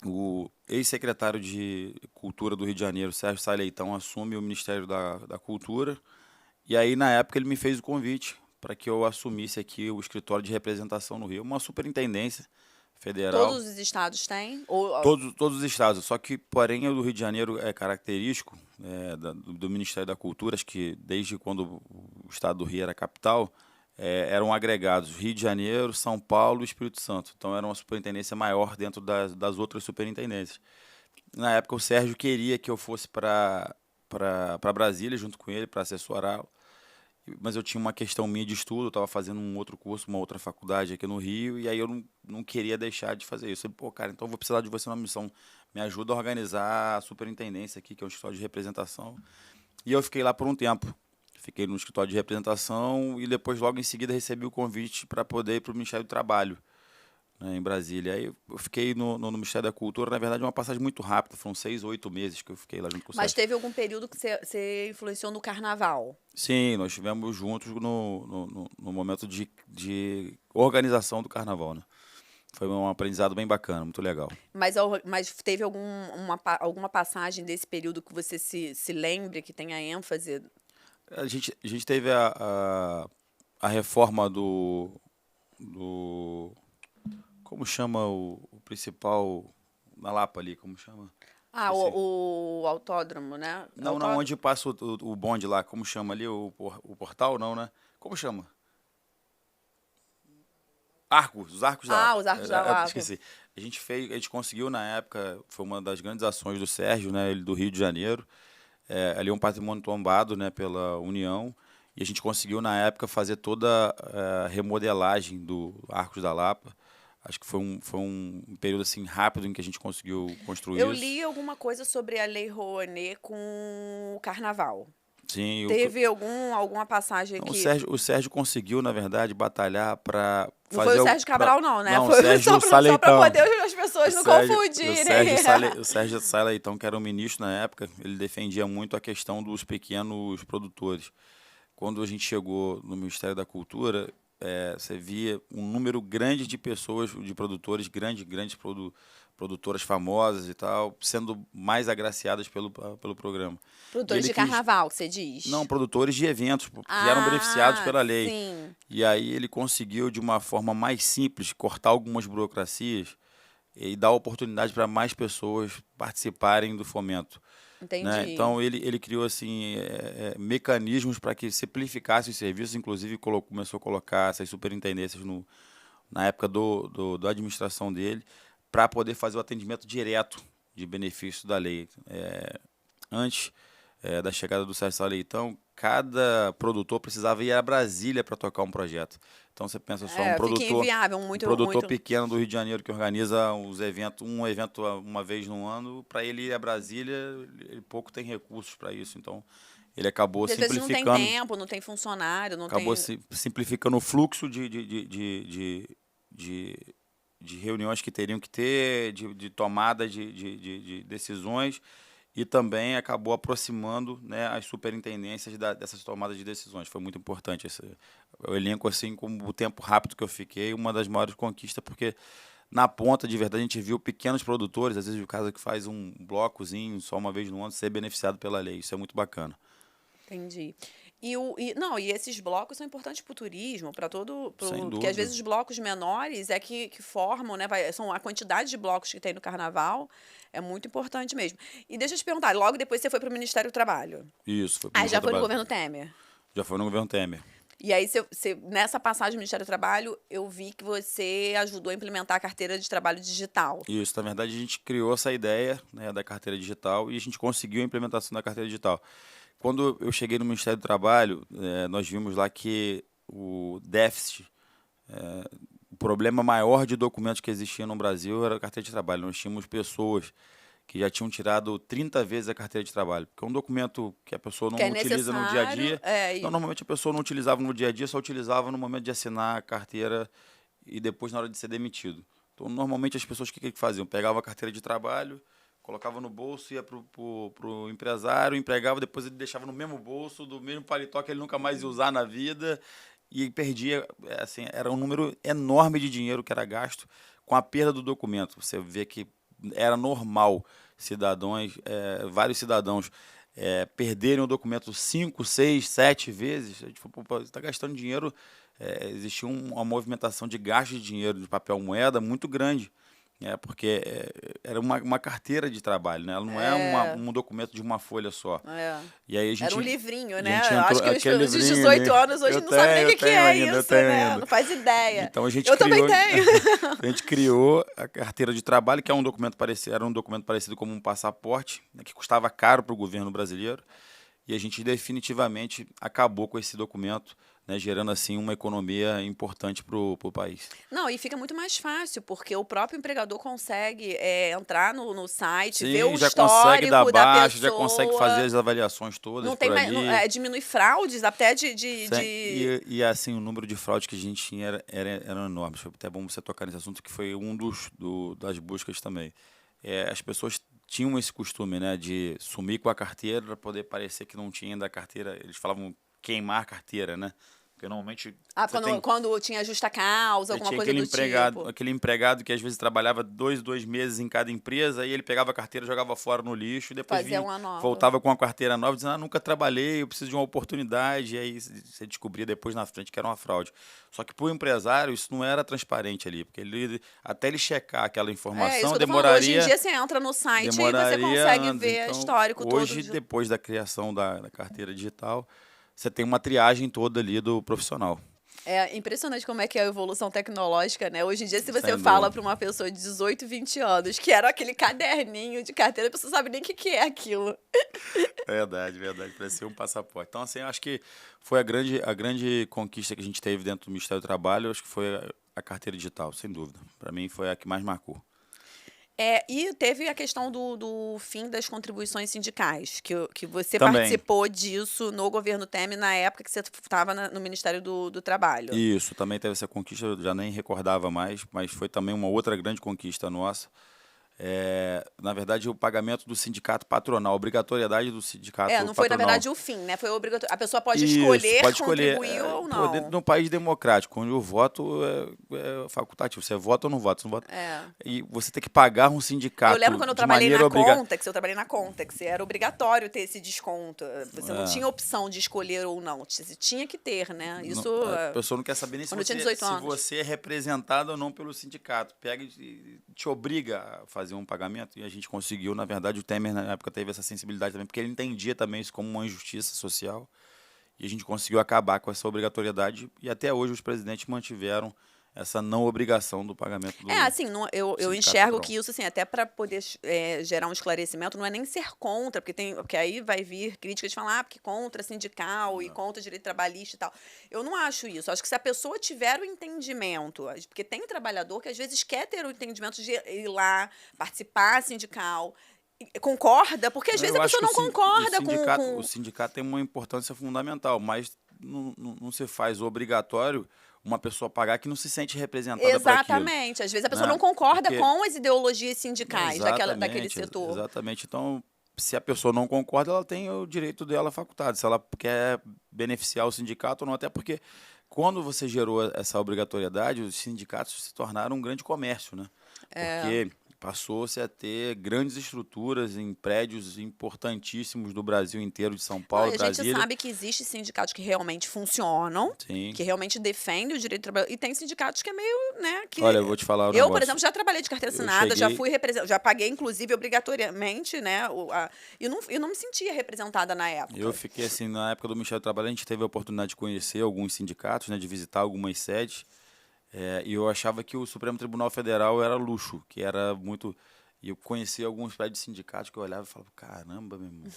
[SPEAKER 2] o ex-secretário de Cultura do Rio de Janeiro, Sérgio Sá Leitão, assume o Ministério da Cultura. E aí, na época, ele me fez o convite para que eu assumisse aqui o escritório de representação no Rio, uma superintendência federal.
[SPEAKER 1] Todos os estados têm? Ou,
[SPEAKER 2] Todos os estados, só que, porém, o do Rio de Janeiro é característico do Ministério da Cultura, acho que desde quando o estado do Rio era capital, eram agregados Rio de Janeiro, São Paulo e Espírito Santo. Então, era uma superintendência maior dentro das outras superintendências. Na época, o Sérgio queria que eu fosse para Brasília, junto com ele, para assessorá-lo. Mas eu tinha uma questão minha de estudo, eu estava fazendo um outro curso, uma outra faculdade aqui no Rio, e aí eu não queria deixar de fazer isso. Eu falei, pô, cara, então eu vou precisar de você numa missão. Me ajuda a organizar a superintendência aqui, que é um escritório de representação. E eu fiquei lá por um tempo. Fiquei no escritório de representação e depois, logo em seguida, recebi o convite para poder ir para o Ministério do Trabalho, né, em Brasília. Aí eu fiquei no Ministério da Cultura, na verdade, uma passagem muito rápida, foram 6 ou 8 meses que eu fiquei lá junto com o
[SPEAKER 1] mas
[SPEAKER 2] Sérgio.
[SPEAKER 1] teve algum período que você influenciou no carnaval?
[SPEAKER 2] Sim, nós estivemos juntos no momento de organização do carnaval, né? Foi um aprendizado bem bacana, muito legal.
[SPEAKER 1] Mas teve alguma passagem desse período que você se lembre, que tenha ênfase?
[SPEAKER 2] A gente teve a reforma do. Como chama o principal na Lapa ali? Como chama?
[SPEAKER 1] Ah,
[SPEAKER 2] Esqueci.
[SPEAKER 1] o autódromo, né?
[SPEAKER 2] Não, onde passa o bonde lá, como chama ali? O portal, não, né? Como chama? Os arcos da
[SPEAKER 1] Ah,
[SPEAKER 2] Lapa.
[SPEAKER 1] os Arcos da Lapa.
[SPEAKER 2] Esqueci. A gente conseguiu na época, foi uma das grandes ações do Sérgio, né, ele do Rio de Janeiro. Ali é um patrimônio tombado, né, pela União, e a gente conseguiu na época fazer toda a remodelagem do Arcos da Lapa. Acho que foi um período assim rápido em que a gente conseguiu construir
[SPEAKER 1] Eu
[SPEAKER 2] isso.
[SPEAKER 1] li alguma coisa sobre a Lei Rouanet com o carnaval.
[SPEAKER 2] Sim,
[SPEAKER 1] Teve alguma passagem
[SPEAKER 2] não,
[SPEAKER 1] que...
[SPEAKER 2] O Sérgio conseguiu, na verdade, batalhar para
[SPEAKER 1] Não foi
[SPEAKER 2] fazer
[SPEAKER 1] o Sérgio Cabral, não, né?
[SPEAKER 2] Não, o
[SPEAKER 1] Foi
[SPEAKER 2] Sérgio
[SPEAKER 1] só para
[SPEAKER 2] Saleitão.
[SPEAKER 1] poder as pessoas não confundirem.
[SPEAKER 2] O Sérgio Saleitão, que era o ministro na época, ele defendia muito a questão dos pequenos produtores. Quando a gente chegou no Ministério da Cultura, você via um número grande de pessoas, de produtores, grandes produtoras famosas e tal, sendo mais agraciadas pelo programa. E
[SPEAKER 1] Produtores
[SPEAKER 2] ele
[SPEAKER 1] de
[SPEAKER 2] quis,
[SPEAKER 1] carnaval, que você diz?
[SPEAKER 2] não, produtores de eventos, que eram beneficiados
[SPEAKER 1] Ah,
[SPEAKER 2] pela lei.
[SPEAKER 1] sim.
[SPEAKER 2] E aí ele conseguiu, de uma forma mais simples, cortar algumas burocracias e dar oportunidade para mais pessoas participarem do fomento, né?
[SPEAKER 1] Entendi.
[SPEAKER 2] Então ele criou assim mecanismos para que simplificasse os serviços, inclusive começou a colocar essas superintendências na época da administração dele, para poder fazer o atendimento direto de benefício da lei. Antes da chegada do Sérgio Leitão, cada produtor precisava ir a Brasília para tocar um projeto. Então você pensa só,
[SPEAKER 1] Fica inviável,
[SPEAKER 2] um
[SPEAKER 1] muito,
[SPEAKER 2] produtor
[SPEAKER 1] muito...
[SPEAKER 2] pequeno do Rio de Janeiro que organiza um evento uma vez no ano, para ele ir a Brasília, ele pouco tem recursos para isso. Então ele acabou
[SPEAKER 1] Às vezes não tem
[SPEAKER 2] simplificando,
[SPEAKER 1] tempo, não tem funcionário, não
[SPEAKER 2] acabou
[SPEAKER 1] tem...
[SPEAKER 2] simplificando o fluxo de reuniões que teriam que ter, de tomada de decisões, e também acabou aproximando, né, as superintendências dessas tomadas de decisões. Foi muito importante o elenco, assim, com o tempo rápido que eu fiquei, uma das maiores conquistas, porque na ponta, de verdade, a gente viu pequenos produtores, às vezes o caso que faz um blocozinho só uma vez no ano, ser beneficiado pela lei. Isso é muito bacana.
[SPEAKER 1] Entendi. E esses blocos são importantes para o turismo, para todo...
[SPEAKER 2] Sem
[SPEAKER 1] Porque às
[SPEAKER 2] dúvida.
[SPEAKER 1] vezes os blocos menores é que formam, né? São a quantidade de blocos que tem no carnaval é muito importante mesmo. E deixa eu te perguntar, logo depois você foi para o Ministério do Trabalho.
[SPEAKER 2] Isso, foi para o
[SPEAKER 1] Ah, já
[SPEAKER 2] Ministério do
[SPEAKER 1] foi no
[SPEAKER 2] Trabalho.
[SPEAKER 1] governo Temer.
[SPEAKER 2] Já foi no governo Temer.
[SPEAKER 1] E aí, nessa passagem do Ministério do Trabalho, eu vi que você ajudou a implementar a carteira de trabalho digital.
[SPEAKER 2] Isso, na verdade, a gente criou essa ideia, né, da carteira digital, e a gente conseguiu a implementação da carteira digital. Quando eu cheguei no Ministério do Trabalho, nós vimos lá que o déficit, o problema maior de documentos que existia no Brasil era a carteira de trabalho. Nós tínhamos pessoas que já tinham tirado 30 vezes a carteira de trabalho, porque é um documento que a pessoa não
[SPEAKER 1] Que é
[SPEAKER 2] utiliza no dia a
[SPEAKER 1] necessário.
[SPEAKER 2] dia. Então, normalmente a pessoa não utilizava no dia a dia, só utilizava no momento de assinar a carteira e depois na hora de ser demitido. Então, normalmente as pessoas o que faziam? Pegavam a carteira de trabalho, colocava no bolso, ia pro empresário, empregava, depois ele deixava no mesmo bolso, do mesmo paletó que ele nunca mais ia usar na vida, e perdia, assim, era um número enorme de dinheiro que era gasto com a perda do documento. Você vê que era normal vários cidadãos perderem o documento 5, 6, 7 vezes. A gente falou, pô, você está gastando dinheiro, existia uma movimentação de gasto de dinheiro de papel moeda muito grande. Porque era uma carteira de trabalho, né? Ela não é um documento de uma folha só. E aí
[SPEAKER 1] Era um livrinho, né?
[SPEAKER 2] entrou,
[SPEAKER 1] Acho que os de 18
[SPEAKER 2] ali,
[SPEAKER 1] anos hoje não sabem nem o que é isso, né? Não faz ideia.
[SPEAKER 2] Então a gente
[SPEAKER 1] Eu também tenho.
[SPEAKER 2] A gente criou a carteira de trabalho, que é um documento parecido, era um documento parecido como um passaporte, né, que custava caro para o governo brasileiro. E a gente definitivamente acabou com esse documento, né, gerando assim uma economia importante para o país.
[SPEAKER 1] Não, e fica muito mais fácil, porque o próprio empregador consegue entrar no site, ver o
[SPEAKER 2] já consegue dar
[SPEAKER 1] histórico da
[SPEAKER 2] baixa,
[SPEAKER 1] pessoa.
[SPEAKER 2] já consegue fazer as avaliações todas
[SPEAKER 1] Não
[SPEAKER 2] por
[SPEAKER 1] tem mais,
[SPEAKER 2] ali.
[SPEAKER 1] diminui fraudes, até
[SPEAKER 2] E assim, o número de fraude que a gente tinha era enorme. Foi até bom você tocar nesse assunto, que foi um das buscas também. As pessoas tinham esse costume, né, de sumir com a carteira para poder parecer que não tinha ainda a carteira. Eles falavam queimar a carteira, né? Porque normalmente
[SPEAKER 1] quando tinha justa causa, alguma coisa do tipo.
[SPEAKER 2] Aquele empregado que às vezes trabalhava dois meses em cada empresa, aí ele pegava a carteira, jogava fora no lixo, e depois voltava com a carteira nova, dizendo, nunca trabalhei, eu preciso de uma oportunidade, e aí você descobria depois na frente que era uma fraude. Só que para o empresário isso não era transparente ali, porque até ele checar aquela informação demoraria...
[SPEAKER 1] Hoje em dia você entra no site e você consegue ver
[SPEAKER 2] então,
[SPEAKER 1] histórico todo.
[SPEAKER 2] Hoje, depois da criação da carteira digital, você tem uma triagem toda ali do profissional.
[SPEAKER 1] É impressionante como é que é a evolução tecnológica, né? Hoje em dia, se você fala para uma pessoa de 18, 20 anos, que era aquele caderninho de carteira, a pessoa não sabe nem o que é aquilo.
[SPEAKER 2] Verdade. Parecia um passaporte. Então, assim, eu acho que foi a grande conquista que a gente teve dentro do Ministério do Trabalho, acho que foi a carteira digital, sem dúvida. Para mim, foi a que mais marcou.
[SPEAKER 1] E teve a questão do fim das contribuições sindicais, que você
[SPEAKER 2] Também.
[SPEAKER 1] participou disso no governo Temer, na época que você estava no Ministério do Trabalho.
[SPEAKER 2] Isso, também teve essa conquista, eu já nem recordava mais, mas foi também uma outra grande conquista nossa. Na verdade, o pagamento do sindicato patronal, a obrigatoriedade do sindicato
[SPEAKER 1] Não foi, na
[SPEAKER 2] patronal.
[SPEAKER 1] verdade, o fim, né? Foi obrigatório. A pessoa pode
[SPEAKER 2] Isso,
[SPEAKER 1] escolher
[SPEAKER 2] pode escolher.
[SPEAKER 1] contribuir ou
[SPEAKER 2] Pô, dentro
[SPEAKER 1] não.
[SPEAKER 2] de um país democrático, onde o voto é facultativo. Você vota ou não vota? Você não vota. E você tem que pagar um sindicato
[SPEAKER 1] Eu lembro quando eu
[SPEAKER 2] de
[SPEAKER 1] trabalhei
[SPEAKER 2] maneira
[SPEAKER 1] na
[SPEAKER 2] obrigatória.
[SPEAKER 1] Contex, eu trabalhei na Contex, era obrigatório ter esse desconto. Você não tinha opção de escolher ou não. Você tinha que ter, né? Isso.
[SPEAKER 2] A pessoa não quer saber nem se
[SPEAKER 1] quando eu tinha 18 anos.
[SPEAKER 2] você é representado ou não pelo sindicato. Pega e te obriga a fazer um pagamento. E a gente conseguiu, na verdade, o Temer na época teve essa sensibilidade também, porque ele entendia também isso como uma injustiça social. E a gente conseguiu acabar com essa obrigatoriedade. E até hoje os presidentes mantiveram essa não obrigação do pagamento do
[SPEAKER 1] assim, eu
[SPEAKER 2] sindicato
[SPEAKER 1] enxergo
[SPEAKER 2] patronal.
[SPEAKER 1] que isso, assim, até para poder gerar um esclarecimento, não é nem ser contra, porque aí vai vir críticas de falar, porque contra sindical e contra direito trabalhista e tal. Eu não acho isso. Eu acho que se a pessoa tiver o entendimento, porque tem trabalhador que às vezes quer ter o entendimento de ir lá, participar sindical, concorda, porque às vezes a
[SPEAKER 2] Eu acho
[SPEAKER 1] pessoa
[SPEAKER 2] que
[SPEAKER 1] não concorda com...
[SPEAKER 2] o sindicato tem uma importância fundamental, mas não se faz obrigatório uma pessoa pagar que não se sente representada por aquilo.
[SPEAKER 1] Exatamente. Às vezes a pessoa
[SPEAKER 2] Né?
[SPEAKER 1] não concorda
[SPEAKER 2] Porque-
[SPEAKER 1] com as ideologias sindicais daquele
[SPEAKER 2] Exatamente,
[SPEAKER 1] setor.
[SPEAKER 2] Exatamente. Então, se a pessoa não concorda, ela tem o direito dela facultado. Se ela quer beneficiar o sindicato ou não, até porque quando você gerou essa obrigatoriedade, os sindicatos se tornaram um grande comércio, né? Porque passou-se a ter grandes estruturas em prédios importantíssimos do Brasil inteiro, de São Paulo,
[SPEAKER 1] A gente
[SPEAKER 2] Brasília.
[SPEAKER 1] sabe que existem sindicatos que realmente funcionam,
[SPEAKER 2] Sim.
[SPEAKER 1] que realmente defendem o direito do trabalho, e tem sindicatos que é meio, né, que...
[SPEAKER 2] Olha, eu vou te falar um
[SPEAKER 1] Eu,
[SPEAKER 2] negócio.
[SPEAKER 1] por exemplo, já trabalhei de carteira assinada, já
[SPEAKER 2] cheguei-
[SPEAKER 1] fui já paguei, inclusive, obrigatoriamente, né, e não me sentia representada na época.
[SPEAKER 2] Eu fiquei assim, na época do Ministério do Trabalho, a gente teve a oportunidade de conhecer alguns sindicatos, né, de visitar algumas sedes, e eu achava que o Supremo Tribunal Federal era luxo, que era muito... E eu conheci alguns prédios de sindicatos que eu olhava e falava, caramba, meu irmão,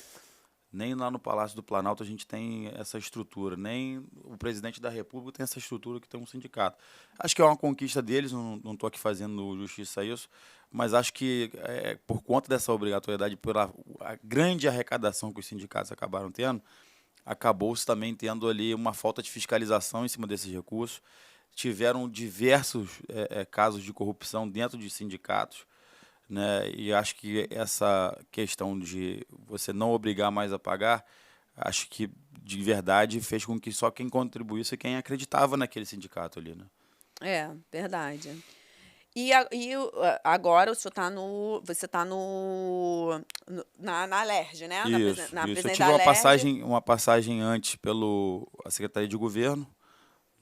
[SPEAKER 2] nem lá no Palácio do Planalto a gente tem essa estrutura, nem o presidente da República tem essa estrutura que tem um sindicato. Acho que é uma conquista deles, não estou aqui fazendo justiça a isso, mas acho que por conta dessa obrigatoriedade, pela a grande arrecadação que os sindicatos acabaram tendo, acabou-se também tendo ali uma falta de fiscalização em cima desses recursos. Tiveram diversos casos de corrupção dentro de sindicatos, né? E acho que essa questão de você não obrigar mais a pagar, acho que de verdade fez com que só quem contribuísse, quem acreditava naquele sindicato ali, né?
[SPEAKER 1] Verdade. Agora o senhor você está na Alerj, né?
[SPEAKER 2] Isso. Eu
[SPEAKER 1] presidente
[SPEAKER 2] tive
[SPEAKER 1] da Alerj.
[SPEAKER 2] uma passagem antes pela Secretaria de Governo,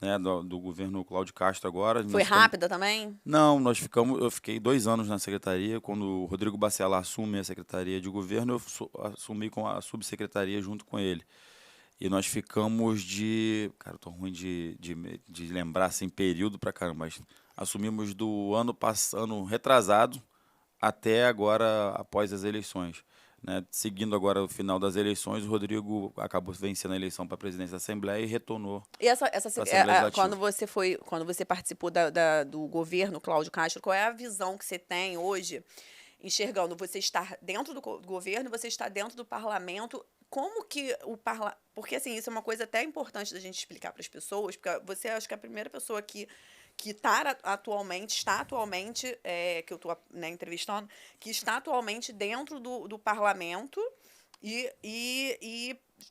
[SPEAKER 2] né, do governo Cláudio Castro agora.
[SPEAKER 1] Foi
[SPEAKER 2] Nós ficamos-
[SPEAKER 1] rápida também?
[SPEAKER 2] Não, eu fiquei 2 anos na secretaria. Quando o Rodrigo Bacelar assume a secretaria de governo, eu assumi com a subsecretaria junto com ele. E nós ficamos cara, eu tô ruim de lembrar assim, período pra caramba, mas assumimos do ano retrasado até agora, após as eleições. Né? Seguindo agora o final das eleições, o Rodrigo acabou vencendo a eleição para a presidência da Assembleia e retornou.
[SPEAKER 1] E
[SPEAKER 2] Assembleia
[SPEAKER 1] quando você participou do governo Cláudio Castro, qual é a visão que você tem hoje, enxergando você estar dentro do governo, você estar dentro do parlamento? Como que o parlamento... Porque, assim, isso é uma coisa até importante da gente explicar para as pessoas, porque você acho que é a primeira pessoa que está atualmente, que eu estou, né, entrevistando, que está atualmente dentro do parlamento e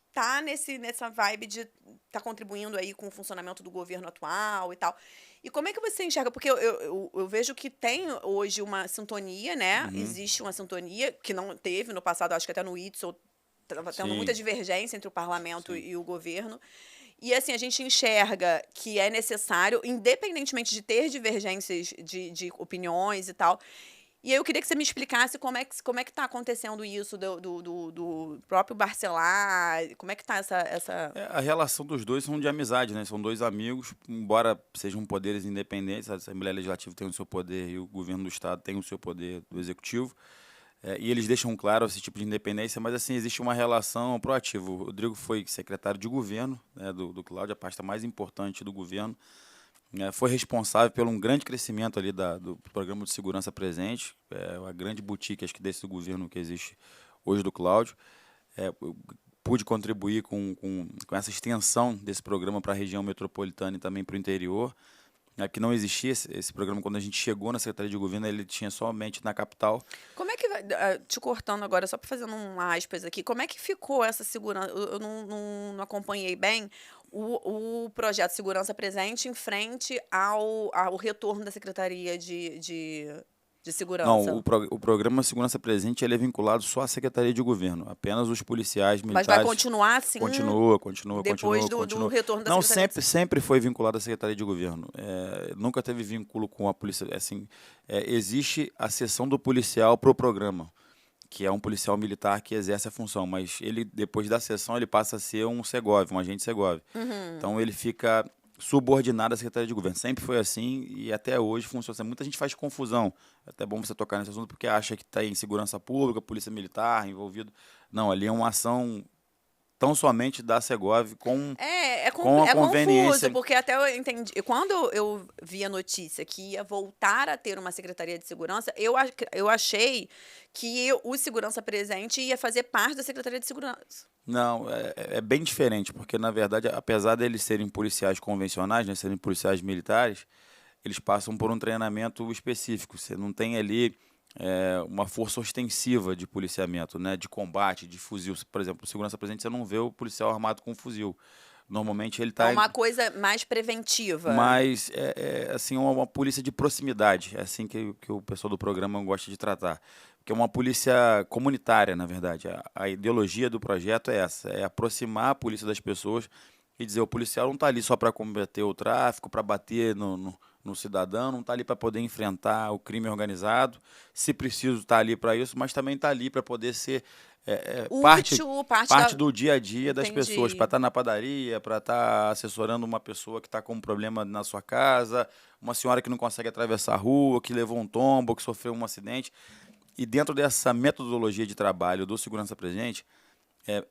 [SPEAKER 1] está nessa vibe de estar contribuindo aí com o funcionamento do governo atual e tal. E como é que você enxerga? Porque eu vejo que tem hoje uma sintonia, né? Existe uma sintonia que não teve no passado, acho que até no Itzel estava tendo muita divergência entre o parlamento e o governo. E, assim, a gente enxerga que é necessário, independentemente de ter divergências de opiniões e tal. E aí eu queria que você me explicasse como é que está acontecendo isso do próprio Bacelar, como é que está essa...
[SPEAKER 2] A relação dos dois são de amizade, né? São dois amigos, embora sejam poderes independentes, a Assembleia Legislativa tem o seu poder e o governo do Estado tem o seu poder do Executivo. E eles deixam claro esse tipo de independência, mas assim, existe uma relação proativa. O Rodrigo foi secretário de governo, né, do Cláudio, a pasta mais importante do governo, Foi responsável por um grande crescimento ali do programa de segurança presente, a grande boutique, acho que desse governo que existe hoje do Cláudio. Eu pude contribuir com essa extensão desse programa para a região metropolitana e também para o interior. Que não existia esse programa quando a gente chegou na Secretaria de Governo, ele tinha somente na capital.
[SPEAKER 1] Como é que te cortando agora, só para fazer um aspas aqui, como é que ficou essa segurança? Eu não acompanhei bem o projeto Segurança Presente em frente ao retorno da Secretaria de
[SPEAKER 2] Não,
[SPEAKER 1] Segurança.
[SPEAKER 2] o programa Segurança Presente ele é vinculado só à Secretaria de Governo, apenas os policiais
[SPEAKER 1] Mas vai
[SPEAKER 2] militares.
[SPEAKER 1] continuar assim depois do
[SPEAKER 2] Continua.
[SPEAKER 1] retorno da
[SPEAKER 2] Não,
[SPEAKER 1] Secretaria
[SPEAKER 2] sempre foi vinculado à Secretaria de Governo. Nunca teve vínculo com a polícia. Assim, existe a seção do policial para o programa, que é um policial militar que exerce a função, mas ele, depois da sessão, ele passa a ser um Segov, um agente Segov. Então, ele fica subordinado à Secretaria de Governo. Sempre foi assim e até hoje funciona assim. Muita gente faz confusão. É até bom você tocar nesse assunto, porque acha que está em segurança pública, polícia militar envolvido. Não, ali é uma ação tão somente da Segov com a conveniência.
[SPEAKER 1] Confuso, porque até eu entendi. Quando eu vi a notícia que ia voltar a ter uma Secretaria de Segurança, eu achei que o Segurança Presente ia fazer parte da Secretaria de Segurança.
[SPEAKER 2] Não, é bem diferente, porque, na verdade, apesar deles serem policiais convencionais, né, serem policiais militares, eles passam por um treinamento específico. Você não tem ali uma força ostensiva de policiamento, né, de combate, de fuzil. Por exemplo, segurança presente, você não vê o policial armado com um fuzil. Normalmente ele está...
[SPEAKER 1] É uma coisa mais preventiva.
[SPEAKER 2] Mas assim, uma polícia de proximidade. É assim que o pessoal do programa gosta de tratar. Que é uma polícia comunitária, na verdade. A ideologia do projeto é essa, é aproximar a polícia das pessoas e dizer, o policial não está ali só para combater o tráfico, para bater no cidadão, não está ali para poder enfrentar o crime organizado, se preciso está ali para isso, mas também está ali para poder ser parte do dia a dia das pessoas, para estar na padaria, para estar assessorando uma pessoa que está com um problema na sua casa, uma senhora que não consegue atravessar a rua, que levou um tombo, que sofreu um acidente. E dentro dessa metodologia de trabalho do Segurança Presente, é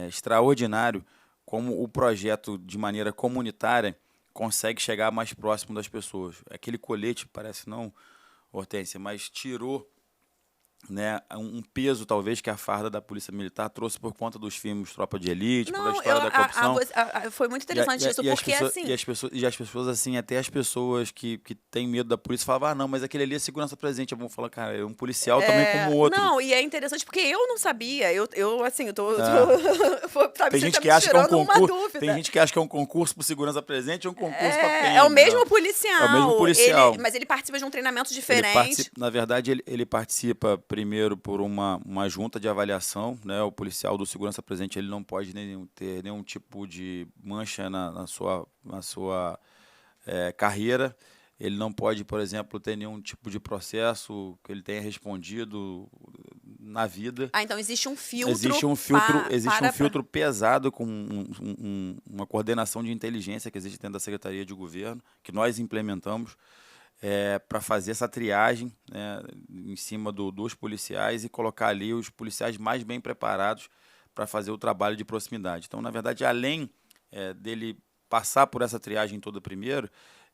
[SPEAKER 2] extraordinário como o projeto, de maneira comunitária, consegue chegar mais próximo das pessoas. Aquele colete, parece não, Hortência, mas tirou, né, um peso, talvez, que a farda da Polícia Militar trouxe por conta dos filmes Tropa de Elite, por a história da corrupção.
[SPEAKER 1] Foi muito interessante isso, porque assim...
[SPEAKER 2] E as pessoas, assim, até as pessoas que têm medo da polícia falavam, não, mas aquele ali é segurança presente. Eu vou falar, cara, é um policial também como o outro.
[SPEAKER 1] Não, e é interessante porque eu não sabia.
[SPEAKER 2] Tem gente que acha que é um concurso. Tem gente que acha que é um concurso por segurança presente e um concurso para PM.
[SPEAKER 1] É o mesmo policial.
[SPEAKER 2] É o mesmo policial.
[SPEAKER 1] Mas ele participa de um treinamento diferente.
[SPEAKER 2] Na verdade, ele participa primeiro por uma junta de avaliação, né? O policial do segurança presente ele não pode ter nenhum tipo de mancha na sua carreira. Ele não pode, por exemplo, ter nenhum tipo de processo que ele tenha respondido na vida.
[SPEAKER 1] Então existe um filtro.
[SPEAKER 2] Existe um filtro pesado com uma coordenação de inteligência que existe dentro da Secretaria de Governo, que nós implementamos para fazer essa triagem, né, em cima dos policiais e colocar ali os policiais mais bem preparados para fazer o trabalho de proximidade. Então, na verdade, além dele passar por essa triagem toda primeiro,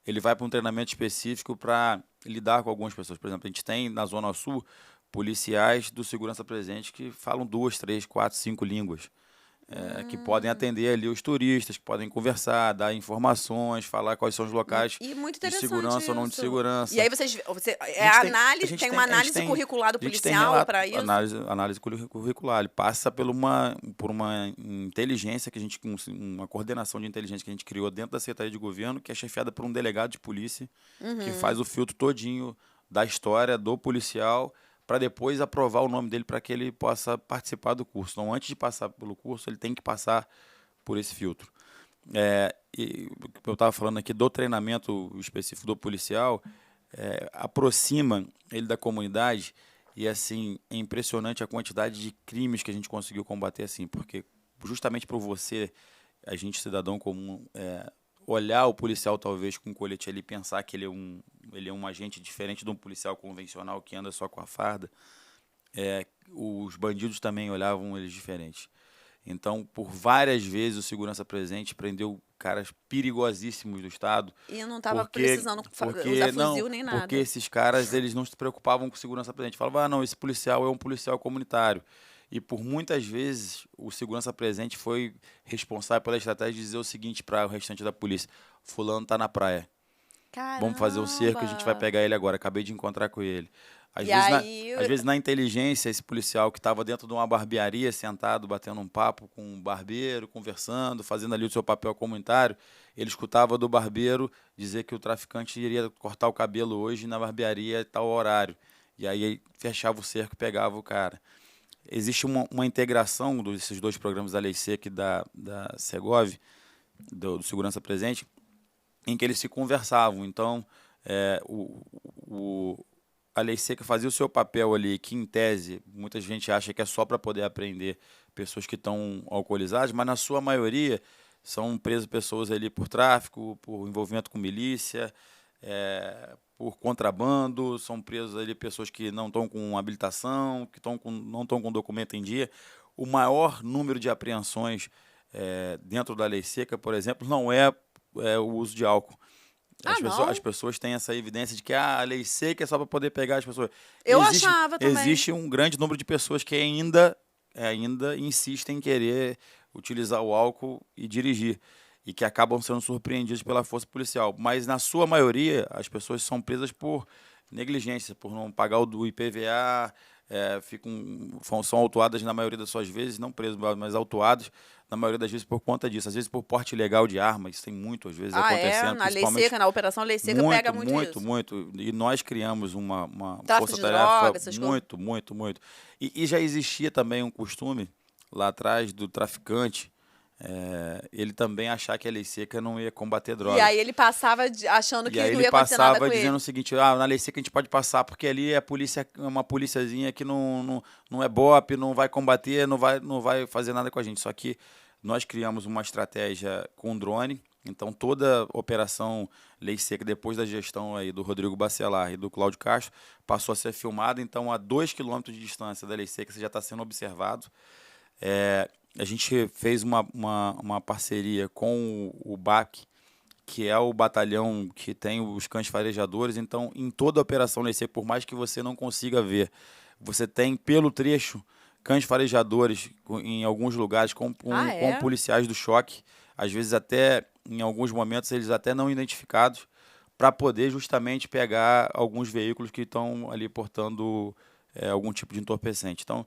[SPEAKER 2] ele vai para um treinamento específico para lidar com algumas pessoas. Por exemplo, a gente tem na Zona Sul policiais do Segurança Presente que falam 2, 3, 4, 5 línguas. Que podem atender ali os turistas, que podem conversar, dar informações, falar quais são os locais de segurança ou não de segurança.
[SPEAKER 1] E aí tem uma análise curricular do policial para isso?
[SPEAKER 2] Análise curricular. Ele passa por uma inteligência que a gente, uma coordenação de inteligência que a gente criou dentro da Secretaria de Governo, que é chefiada por um delegado de polícia, que faz o filtro todinho da história do policial, para depois aprovar o nome dele para que ele possa participar do curso. Então, antes de passar pelo curso, ele tem que passar por esse filtro. E eu estava falando aqui do treinamento específico do policial, aproxima ele da comunidade e, assim, é impressionante a quantidade de crimes que a gente conseguiu combater, assim, porque justamente por você, a gente, cidadão comum, olhar o policial talvez com o colete ali e pensar que ele é um agente diferente de um policial convencional que anda só com a farda, os bandidos também olhavam eles diferentes. Então, por várias vezes, o segurança presente prendeu caras perigosíssimos do Estado,
[SPEAKER 1] E não estava
[SPEAKER 2] porque,
[SPEAKER 1] precisando
[SPEAKER 2] porque
[SPEAKER 1] usar
[SPEAKER 2] não,
[SPEAKER 1] fuzil nem
[SPEAKER 2] porque
[SPEAKER 1] nada.
[SPEAKER 2] esses caras eles não se preocupavam com segurança presente. Falavam, não, esse policial é um policial comunitário. E por muitas vezes o segurança presente foi responsável pela estratégia de dizer o seguinte para o restante da polícia: fulano está na praia. Vamos fazer o cerco, a gente vai
[SPEAKER 1] Caramba!
[SPEAKER 2] pegar ele agora. Acabei de encontrar com ele. Às
[SPEAKER 1] E
[SPEAKER 2] vezes, na,
[SPEAKER 1] aí,
[SPEAKER 2] às vezes na inteligência, esse policial que estava dentro de uma barbearia, sentado, batendo um papo com um barbeiro, conversando, fazendo ali o seu papel comunitário, ele escutava do barbeiro dizer que o traficante iria cortar o cabelo hoje na barbearia a tal horário. E aí ele fechava o cerco e pegava o cara. Existe uma integração desses dois programas da Lei Seca e da Segov, do Segurança Presente, em que eles se conversavam. Então, o, a Lei Seca fazia o seu papel ali, que em tese, muita gente acha que é só para poder apreender pessoas que estão alcoolizadas, mas na sua maioria são presas pessoas ali por tráfico, por envolvimento com milícia, por contrabando, são presos ali pessoas que não estão com habilitação, que não estão com documento em dia. O maior número de apreensões dentro da Lei Seca, por exemplo, não é o uso de álcool.
[SPEAKER 1] ah,
[SPEAKER 2] As
[SPEAKER 1] não,
[SPEAKER 2] pessoas têm essa evidência de que a lei seca é só para poder pegar as pessoas.
[SPEAKER 1] eu achava também.
[SPEAKER 2] Existe um grande número de pessoas que ainda insistem em querer utilizar o álcool e dirigir. E que acabam sendo surpreendidos pela força policial. Mas, na sua maioria, as pessoas são presas por negligência, por não pagar o do IPVA, são autuadas na maioria das suas vezes, não presas, mas autuadas na maioria das vezes por conta disso. Às vezes por porte ilegal de arma, isso tem muito às vezes
[SPEAKER 1] Ah, é?
[SPEAKER 2] acontecendo,
[SPEAKER 1] Na Lei
[SPEAKER 2] principalmente
[SPEAKER 1] Seca, na Operação Lei Seca, pega
[SPEAKER 2] muito,
[SPEAKER 1] muito
[SPEAKER 2] muito,
[SPEAKER 1] isso.
[SPEAKER 2] muito. E nós criamos uma
[SPEAKER 1] Tráfico de
[SPEAKER 2] força-tarefa
[SPEAKER 1] drogas, essas coisas.
[SPEAKER 2] muito, muito, muito. E já existia também um costume lá atrás do traficante, ele também achar que a lei seca não ia combater
[SPEAKER 1] E aí
[SPEAKER 2] drogas.
[SPEAKER 1] ele passava achando
[SPEAKER 2] E
[SPEAKER 1] que
[SPEAKER 2] aí
[SPEAKER 1] não
[SPEAKER 2] ele
[SPEAKER 1] ia acontecer nada
[SPEAKER 2] passava
[SPEAKER 1] com
[SPEAKER 2] dizendo
[SPEAKER 1] ele.
[SPEAKER 2] o seguinte, na lei seca a gente pode passar porque ali é polícia, uma policiazinha que não é BOP, não vai combater, não vai fazer nada com a gente. Só que nós criamos uma estratégia com drone, então toda operação Lei Seca, depois da gestão aí do Rodrigo Bacelar e do Cláudio Castro, passou a ser filmada, então a 2 quilômetros de distância da Lei Seca você já está sendo observado. A gente fez uma parceria com o BAC, que é o batalhão que tem os cães farejadores. Então, em toda a operação Lei Seca, por mais que você não consiga ver, você tem pelo trecho cães farejadores em alguns lugares
[SPEAKER 1] Ah,
[SPEAKER 2] com
[SPEAKER 1] é?
[SPEAKER 2] policiais do choque, às vezes até em alguns momentos eles até não identificados, para poder justamente pegar alguns veículos que estão ali portando algum tipo de entorpecente. Então,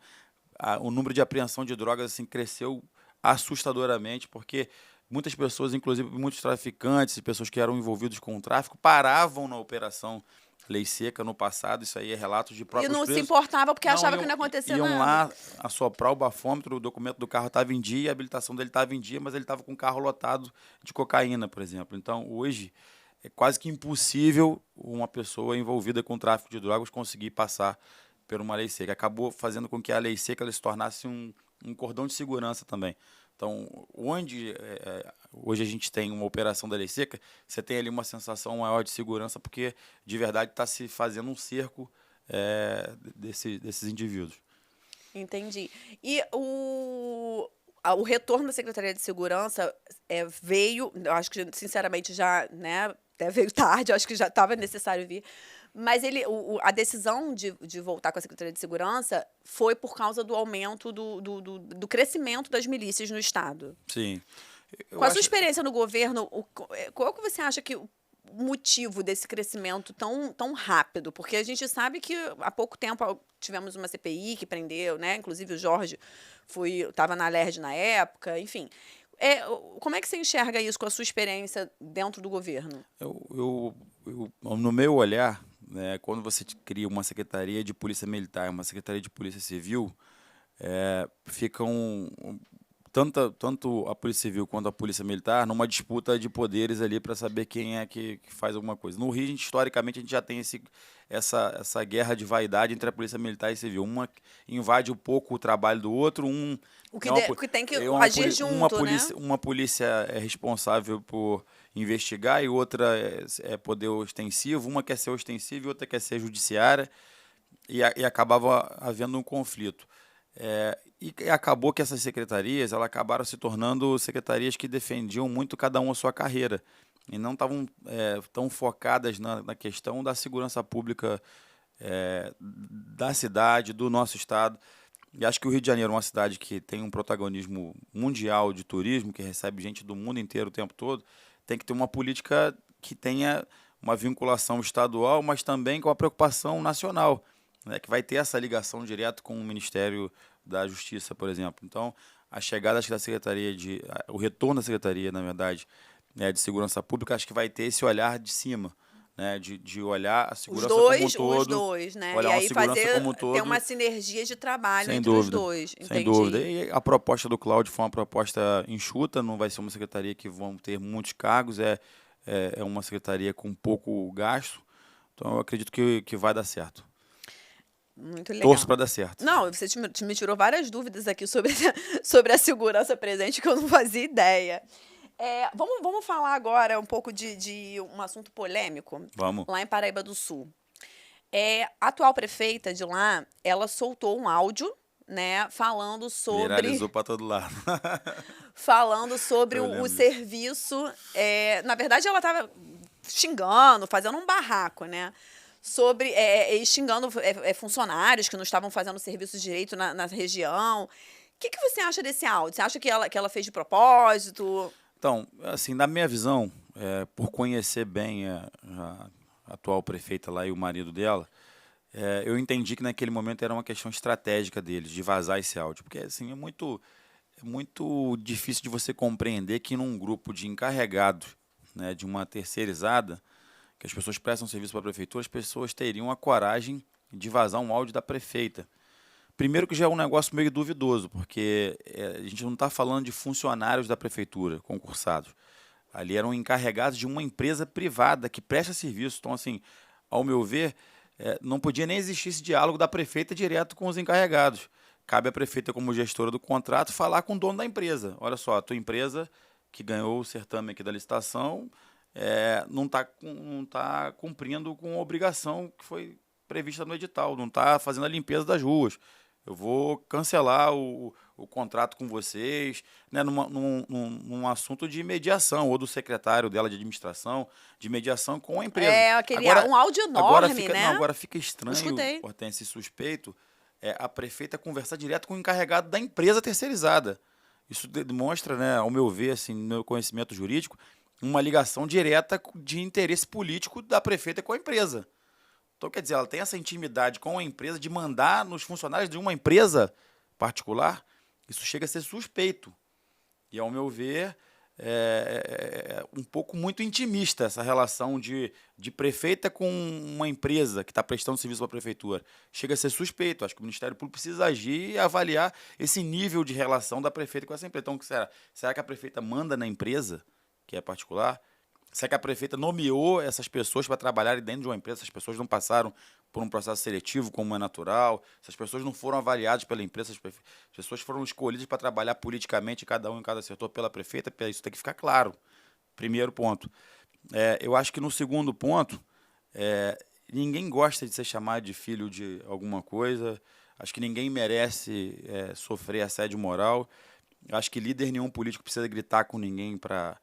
[SPEAKER 2] o número de apreensão de drogas assim cresceu assustadoramente, porque muitas pessoas, inclusive muitos traficantes e pessoas que eram envolvidos com o tráfico, paravam na operação Lei Seca no passado. Isso aí é relatos de
[SPEAKER 1] E
[SPEAKER 2] próprios
[SPEAKER 1] não se
[SPEAKER 2] presos.
[SPEAKER 1] importava porque
[SPEAKER 2] Não,
[SPEAKER 1] achava que não ia acontecer
[SPEAKER 2] iam
[SPEAKER 1] nada.
[SPEAKER 2] lá assoprar o bafômetro, o documento do carro estava em dia, a habilitação dele estava em dia, mas ele estava com o carro lotado de cocaína, por exemplo. Então, hoje, é quase que impossível uma pessoa envolvida com tráfico de drogas conseguir passar por uma lei seca. Acabou fazendo com que a lei seca ela se tornasse um cordão de segurança também. Então, onde hoje a gente tem uma operação da lei seca, você tem ali uma sensação maior de segurança, porque de verdade está se fazendo um cerco desses indivíduos.
[SPEAKER 1] Entendi. E o retorno da Secretaria de Segurança veio, eu acho que sinceramente já, né, até veio tarde, eu acho que já estava necessário vir, mas a decisão de voltar com a Secretaria de Segurança foi por causa do aumento do crescimento das milícias no Estado.
[SPEAKER 2] Sim.
[SPEAKER 1] Com
[SPEAKER 2] Eu
[SPEAKER 1] a sua
[SPEAKER 2] acho,
[SPEAKER 1] experiência no governo, qual que você acha que o motivo desse crescimento tão rápido? Porque a gente sabe que há pouco tempo tivemos uma CPI que prendeu, né? Inclusive o Jorge estava na Alerj na época, enfim. Como é que você enxerga isso com a sua experiência dentro do governo?
[SPEAKER 2] no meu olhar, né, quando você cria uma secretaria de polícia militar, uma secretaria de polícia civil, ficam tanto a Polícia Civil quanto a Polícia Militar numa disputa de poderes ali para saber quem é que faz alguma coisa. No Rio, historicamente, a gente já tem essa guerra de vaidade entre a Polícia Militar e Civil. Uma invade um pouco o trabalho do outro,
[SPEAKER 1] O que tem que agir junto, né?
[SPEAKER 2] uma polícia é responsável por investigar e outra é poder ostensivo. Uma quer ser ostensiva e outra quer ser judiciária. E acabava havendo um conflito. E acabou que essas secretarias, elas acabaram se tornando secretarias que defendiam muito cada uma a sua carreira e não estavam tão focadas na questão da segurança pública da cidade, do nosso estado. E acho que o Rio de Janeiro é uma cidade que tem um protagonismo mundial de turismo, que recebe gente do mundo inteiro o tempo todo, tem que ter uma política que tenha uma vinculação estadual, mas também com a preocupação nacional, né, que vai ter essa ligação direta com o Ministério da Justiça, por exemplo. Então, a chegada acho que da Secretaria o retorno da Secretaria, na verdade, de Segurança Pública, acho que vai ter esse olhar de cima, né, de olhar a segurança como um todo,
[SPEAKER 1] Os dois, né?
[SPEAKER 2] olhar
[SPEAKER 1] E
[SPEAKER 2] uma
[SPEAKER 1] aí
[SPEAKER 2] segurança como um
[SPEAKER 1] ter
[SPEAKER 2] todo,
[SPEAKER 1] uma sinergia de trabalho
[SPEAKER 2] sem
[SPEAKER 1] entre os
[SPEAKER 2] dúvida,
[SPEAKER 1] dois,
[SPEAKER 2] sem dúvida.
[SPEAKER 1] entendi.
[SPEAKER 2] E a proposta do Cláudio foi uma proposta enxuta, não vai ser uma secretaria que vão ter muitos cargos, é uma secretaria com pouco gasto, então eu acredito que vai dar certo.
[SPEAKER 1] Muito
[SPEAKER 2] Torço
[SPEAKER 1] legal.
[SPEAKER 2] para dar certo.
[SPEAKER 1] Não, você me tirou várias dúvidas aqui sobre, sobre a segurança presente que eu não fazia ideia. Vamos falar agora um pouco de um assunto polêmico.
[SPEAKER 2] Vamos.
[SPEAKER 1] Lá em Paraíba do Sul. A atual prefeita de lá, ela soltou um áudio, né, falando
[SPEAKER 2] Viralizou para todo lado. Eu
[SPEAKER 1] o
[SPEAKER 2] lembro disso.
[SPEAKER 1] serviço. Na verdade, ela estava xingando, fazendo um barraco, né? E xingando funcionários que não estavam fazendo serviço direito na região. O que você acha desse áudio? Você acha que ela fez de propósito?
[SPEAKER 2] Então, assim, na minha visão, por conhecer bem a atual prefeita lá e o marido dela, eu entendi que naquele momento era uma questão estratégica deles, de vazar esse áudio. Porque, assim, é muito difícil de você compreender que num grupo de encarregados, né, de uma terceirizada, que as pessoas prestam serviço para a prefeitura, as pessoas teriam a coragem de vazar um áudio da prefeita. Primeiro que já é um negócio meio duvidoso, porque a gente não está falando de funcionários da prefeitura, concursados. Ali eram encarregados de uma empresa privada que presta serviço. Então, assim, ao meu ver, não podia nem existir esse diálogo da prefeita direto com os encarregados. Cabe à prefeita, como gestora do contrato, falar com o dono da empresa. Olha só, a tua empresa que ganhou o certame aqui da licitação não tá cumprindo com a obrigação que foi prevista no edital, não está fazendo a limpeza das ruas. Eu vou cancelar o contrato com vocês, né, num assunto de mediação, ou do secretário dela de administração, de mediação com a empresa.
[SPEAKER 1] Um áudio enorme, né?
[SPEAKER 2] Agora fica estranho,
[SPEAKER 1] Escutei.
[SPEAKER 2] Hortência, e suspeito, a prefeita conversar direto com o encarregado da empresa terceirizada. Isso demonstra, né, ao meu ver, assim, no meu conhecimento jurídico, uma ligação direta de interesse político da prefeita com a empresa. Então, quer dizer, ela tem essa intimidade com a empresa de mandar nos funcionários de uma empresa particular. Isso chega a ser suspeito. E, ao meu ver, um pouco muito intimista essa relação de prefeita com uma empresa que está prestando serviço para a prefeitura. Chega a ser suspeito. Acho que o Ministério Público precisa agir e avaliar esse nível de relação da prefeita com essa empresa. Então, será que a prefeita manda na empresa, que é particular? Será que a prefeita nomeou essas pessoas para trabalharem dentro de uma empresa? Essas pessoas não passaram por um processo seletivo, como é natural? Essas pessoas não foram avaliadas pela empresa? As pessoas foram escolhidas para trabalhar politicamente, cada um em cada setor, pela prefeita? Isso tem que ficar claro. Primeiro ponto. Eu acho que no segundo ponto, ninguém gosta de ser chamado de filho de alguma coisa. Acho que ninguém merece sofrer assédio moral. Acho que líder nenhum político precisa gritar com ninguém para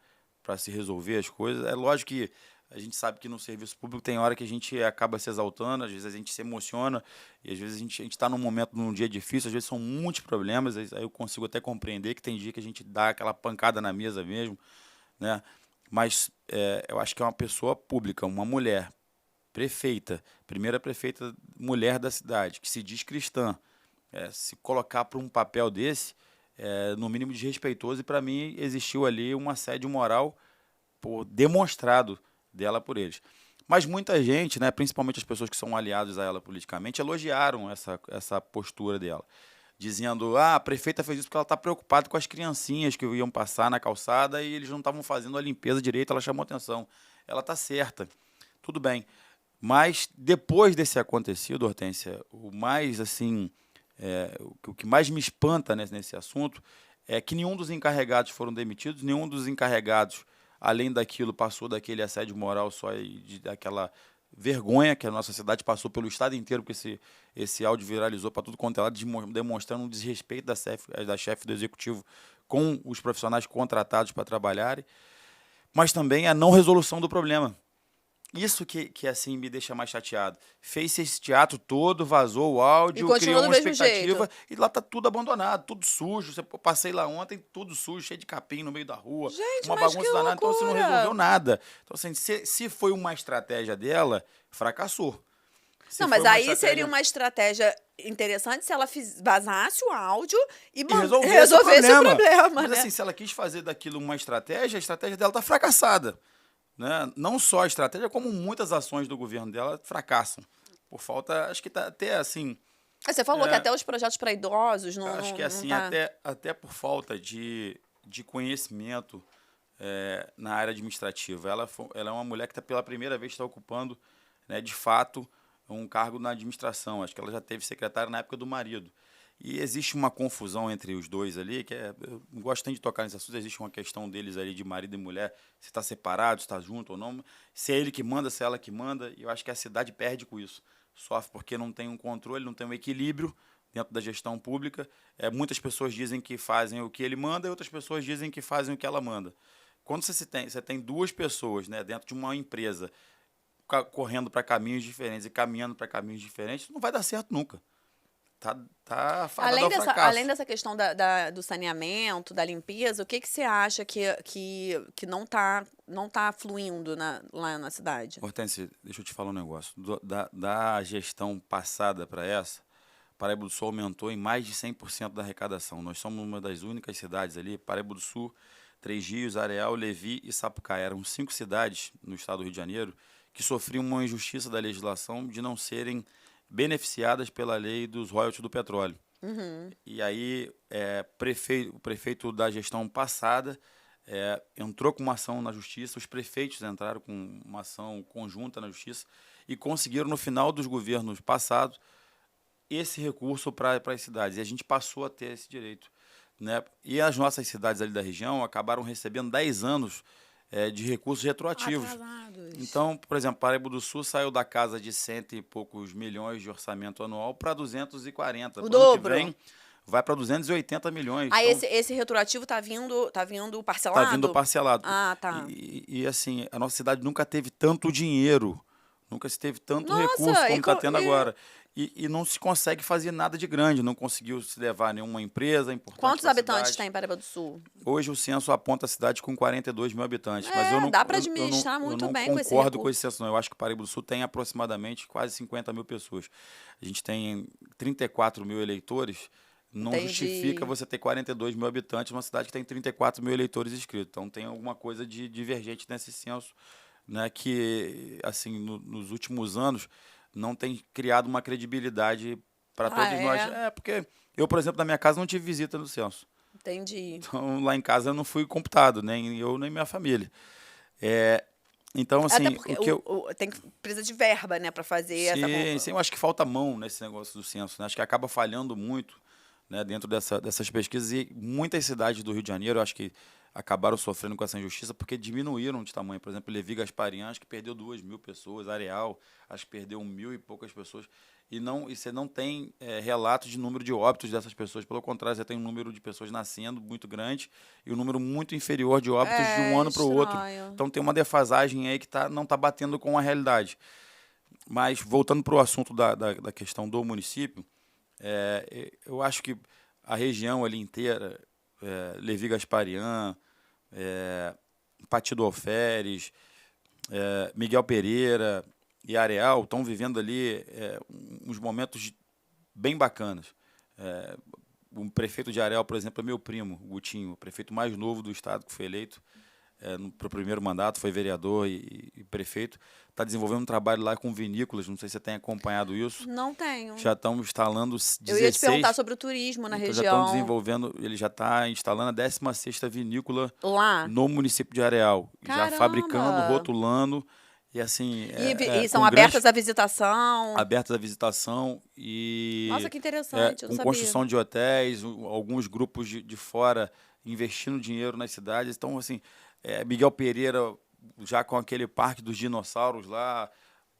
[SPEAKER 2] se resolver as coisas. É lógico que a gente sabe que no serviço público tem hora que a gente acaba se exaltando, às vezes a gente se emociona, e às vezes a gente está num momento, num dia difícil, às vezes são muitos problemas, aí eu consigo até compreender que tem dia que a gente dá aquela pancada na mesa mesmo, né? Mas eu acho que é uma pessoa pública, uma mulher, prefeita, primeira prefeita mulher da cidade, que se diz cristã, se colocar para um papel desse, no mínimo desrespeitoso, e para mim existiu ali um assédio moral demonstrado dela por eles. Mas muita gente, né, principalmente as pessoas que são aliadas a ela politicamente, elogiaram essa postura dela, dizendo, a prefeita fez isso porque ela está preocupada com as criancinhas que iam passar na calçada e eles não estavam fazendo a limpeza direito, ela chamou atenção. Ela está certa, tudo bem. Mas depois desse acontecido, Hortência, o mais assim... o que mais me espanta nesse assunto é que nenhum dos encarregados foram demitidos, nenhum dos encarregados, além daquilo, passou daquele assédio moral só daquela vergonha que a nossa cidade passou pelo estado inteiro, porque esse áudio viralizou para tudo quanto é lado, demonstrando um desrespeito da chefe do executivo com os profissionais contratados para trabalharem, mas também a não resolução do problema. Isso que assim me deixa mais chateado. Fez esse teatro todo, vazou o áudio,
[SPEAKER 1] continua
[SPEAKER 2] criou
[SPEAKER 1] do
[SPEAKER 2] uma
[SPEAKER 1] mesmo
[SPEAKER 2] expectativa
[SPEAKER 1] jeito.
[SPEAKER 2] e lá tá tudo abandonado, tudo sujo. Eu passei lá ontem, tudo sujo, cheio de capim no meio da rua,
[SPEAKER 1] Gente,
[SPEAKER 2] uma
[SPEAKER 1] mas que
[SPEAKER 2] bagunça danada, então você não resolveu
[SPEAKER 1] loucura!
[SPEAKER 2] nada. Então, assim, se foi uma estratégia dela, fracassou. Se
[SPEAKER 1] Não,
[SPEAKER 2] foi
[SPEAKER 1] mas
[SPEAKER 2] uma
[SPEAKER 1] aí seria
[SPEAKER 2] estratégia
[SPEAKER 1] uma estratégia interessante se ela vazasse o áudio e
[SPEAKER 2] e resolvesse o
[SPEAKER 1] resolvesse o
[SPEAKER 2] problema.
[SPEAKER 1] problema,
[SPEAKER 2] Mas
[SPEAKER 1] né?
[SPEAKER 2] assim, se ela quis fazer daquilo uma estratégia, a estratégia dela tá fracassada. Né? Não só a estratégia, como muitas ações do governo dela fracassam. Por falta, acho que tá até assim.
[SPEAKER 1] Você falou que
[SPEAKER 2] É,
[SPEAKER 1] até os projetos para idosos
[SPEAKER 2] acho que
[SPEAKER 1] não
[SPEAKER 2] assim,
[SPEAKER 1] tá.
[SPEAKER 2] até por falta de conhecimento na área administrativa. Ela é uma mulher que pela primeira vez está ocupando, né, de fato, um cargo na administração. Acho que ela já teve secretária na época do marido. E existe uma confusão entre os dois ali, eu não gosto tanto de tocar nesse assunto, existe uma questão deles ali de marido e mulher, se está separado, se está junto ou não, se é ele que manda, se é ela que manda, e eu acho que a cidade perde com isso. Sofre porque não tem um controle, não tem um equilíbrio dentro da gestão pública. Muitas pessoas dizem que fazem o que ele manda e outras pessoas dizem que fazem o que ela manda. Quando você tem duas pessoas, né, dentro de uma empresa correndo para caminhos diferentes e caminhando para caminhos diferentes, não vai dar certo nunca. Tá fadado ao
[SPEAKER 1] Além
[SPEAKER 2] fracasso.
[SPEAKER 1] dessa questão do saneamento, da limpeza, o que você acha que não tá fluindo lá na cidade?
[SPEAKER 2] Hortência, deixa eu te falar um negócio. Da gestão passada para essa, Paraíba do Sul aumentou em mais de 100% da arrecadação. Nós somos uma das únicas cidades ali, Paraíba do Sul, Três Rios, Areal, Levi e Sapucaí. Eram 5 cidades no estado do Rio de Janeiro que sofriam uma injustiça da legislação de não serem beneficiadas pela lei dos royalties do petróleo.
[SPEAKER 1] Uhum.
[SPEAKER 2] E aí, o prefeito da gestão passada entrou com uma ação na justiça, os prefeitos entraram com uma ação conjunta na justiça e conseguiram, no final dos governos passados, esse recurso para as cidades. E a gente passou a ter esse direito. Né? E as nossas cidades ali da região acabaram recebendo 10 anos de recursos retroativos.
[SPEAKER 1] Atrasados.
[SPEAKER 2] Então, por exemplo, Paraíba do Sul saiu da casa de 100 e poucos milhões de orçamento anual para 240.
[SPEAKER 1] O
[SPEAKER 2] Pro ano que
[SPEAKER 1] dobro.
[SPEAKER 2] vem, vai para 280 milhões.
[SPEAKER 1] Aí
[SPEAKER 2] Então,
[SPEAKER 1] esse retroativo tá vindo parcelado?
[SPEAKER 2] tá vindo parcelado.
[SPEAKER 1] Ah, tá.
[SPEAKER 2] Assim, a nossa cidade nunca teve tanto dinheiro, nunca se teve tanto recurso
[SPEAKER 1] Nossa,
[SPEAKER 2] como está tendo agora. E não se consegue fazer nada de grande, não conseguiu se levar nenhuma empresa importante.
[SPEAKER 1] Quantos
[SPEAKER 2] pra
[SPEAKER 1] habitantes
[SPEAKER 2] cidade.
[SPEAKER 1] tem em Paraíba do Sul?
[SPEAKER 2] Hoje o censo aponta a cidade com 42 mil habitantes. Mas eu não,
[SPEAKER 1] Dá para
[SPEAKER 2] eu não-
[SPEAKER 1] administrar
[SPEAKER 2] eu
[SPEAKER 1] muito
[SPEAKER 2] não
[SPEAKER 1] bem com esse
[SPEAKER 2] concordo com
[SPEAKER 1] recurso.
[SPEAKER 2] esse censo, não. Eu acho que o Paraíba do Sul tem aproximadamente quase 50 mil pessoas. A gente tem 34 mil eleitores. Não
[SPEAKER 1] Entendi.
[SPEAKER 2] justifica você ter 42 mil habitantes numa cidade que tem 34 mil eleitores inscritos. Então tem alguma coisa de divergente nesse censo, né, que, assim, nos últimos anos não tem criado uma credibilidade para todos nós. Porque eu, por exemplo, na minha casa não tive visita no censo.
[SPEAKER 1] Entendi.
[SPEAKER 2] Então, lá em casa eu não fui computado, nem eu, nem minha família. Então, assim,
[SPEAKER 1] Até porque precisa de verba, né, para fazer essa
[SPEAKER 2] sim, eu acho que falta mão nesse negócio do censo, né? Acho que acaba falhando muito, né, dentro dessas pesquisas e muitas cidades do Rio de Janeiro, eu acho que acabaram sofrendo com essa injustiça porque diminuíram de tamanho. Por exemplo, Levi Gasparian, acho que perdeu 2.000 pessoas, Areal, acho que perdeu 1.000 e poucas pessoas. E você não tem relatos de número de óbitos dessas pessoas. Pelo contrário, você tem um número de pessoas nascendo muito grande e um número muito inferior de óbitos de um ano para o outro. Então tem uma defasagem aí que não está batendo com a realidade. Mas, voltando para o assunto da questão do município, eu acho que a região ali inteira, Levi Gasparian, Patido Alferes, Miguel Pereira e Areal estão vivendo ali uns momentos bem bacanas. O prefeito de Areal, por exemplo, é meu primo, o Gutinho, o prefeito mais novo do estado que foi eleito para o primeiro mandato, foi vereador e prefeito. Está desenvolvendo um trabalho lá com vinícolas, não sei se você tem acompanhado isso.
[SPEAKER 1] Não tenho.
[SPEAKER 2] Já estão instalando 16...
[SPEAKER 1] Eu ia te perguntar sobre o turismo na região.
[SPEAKER 2] Já estão desenvolvendo, ele já está instalando a 16ª vinícola
[SPEAKER 1] lá
[SPEAKER 2] no município de Areal.
[SPEAKER 1] Caramba.
[SPEAKER 2] Já fabricando, rotulando, e assim...
[SPEAKER 1] E são abertas à visitação?
[SPEAKER 2] Abertas à visitação e...
[SPEAKER 1] Nossa, que interessante, eu não
[SPEAKER 2] com
[SPEAKER 1] sabia.
[SPEAKER 2] construção de hotéis, alguns grupos de fora investindo dinheiro nas cidades. Então, assim, Miguel Pereira, já com aquele parque dos dinossauros lá,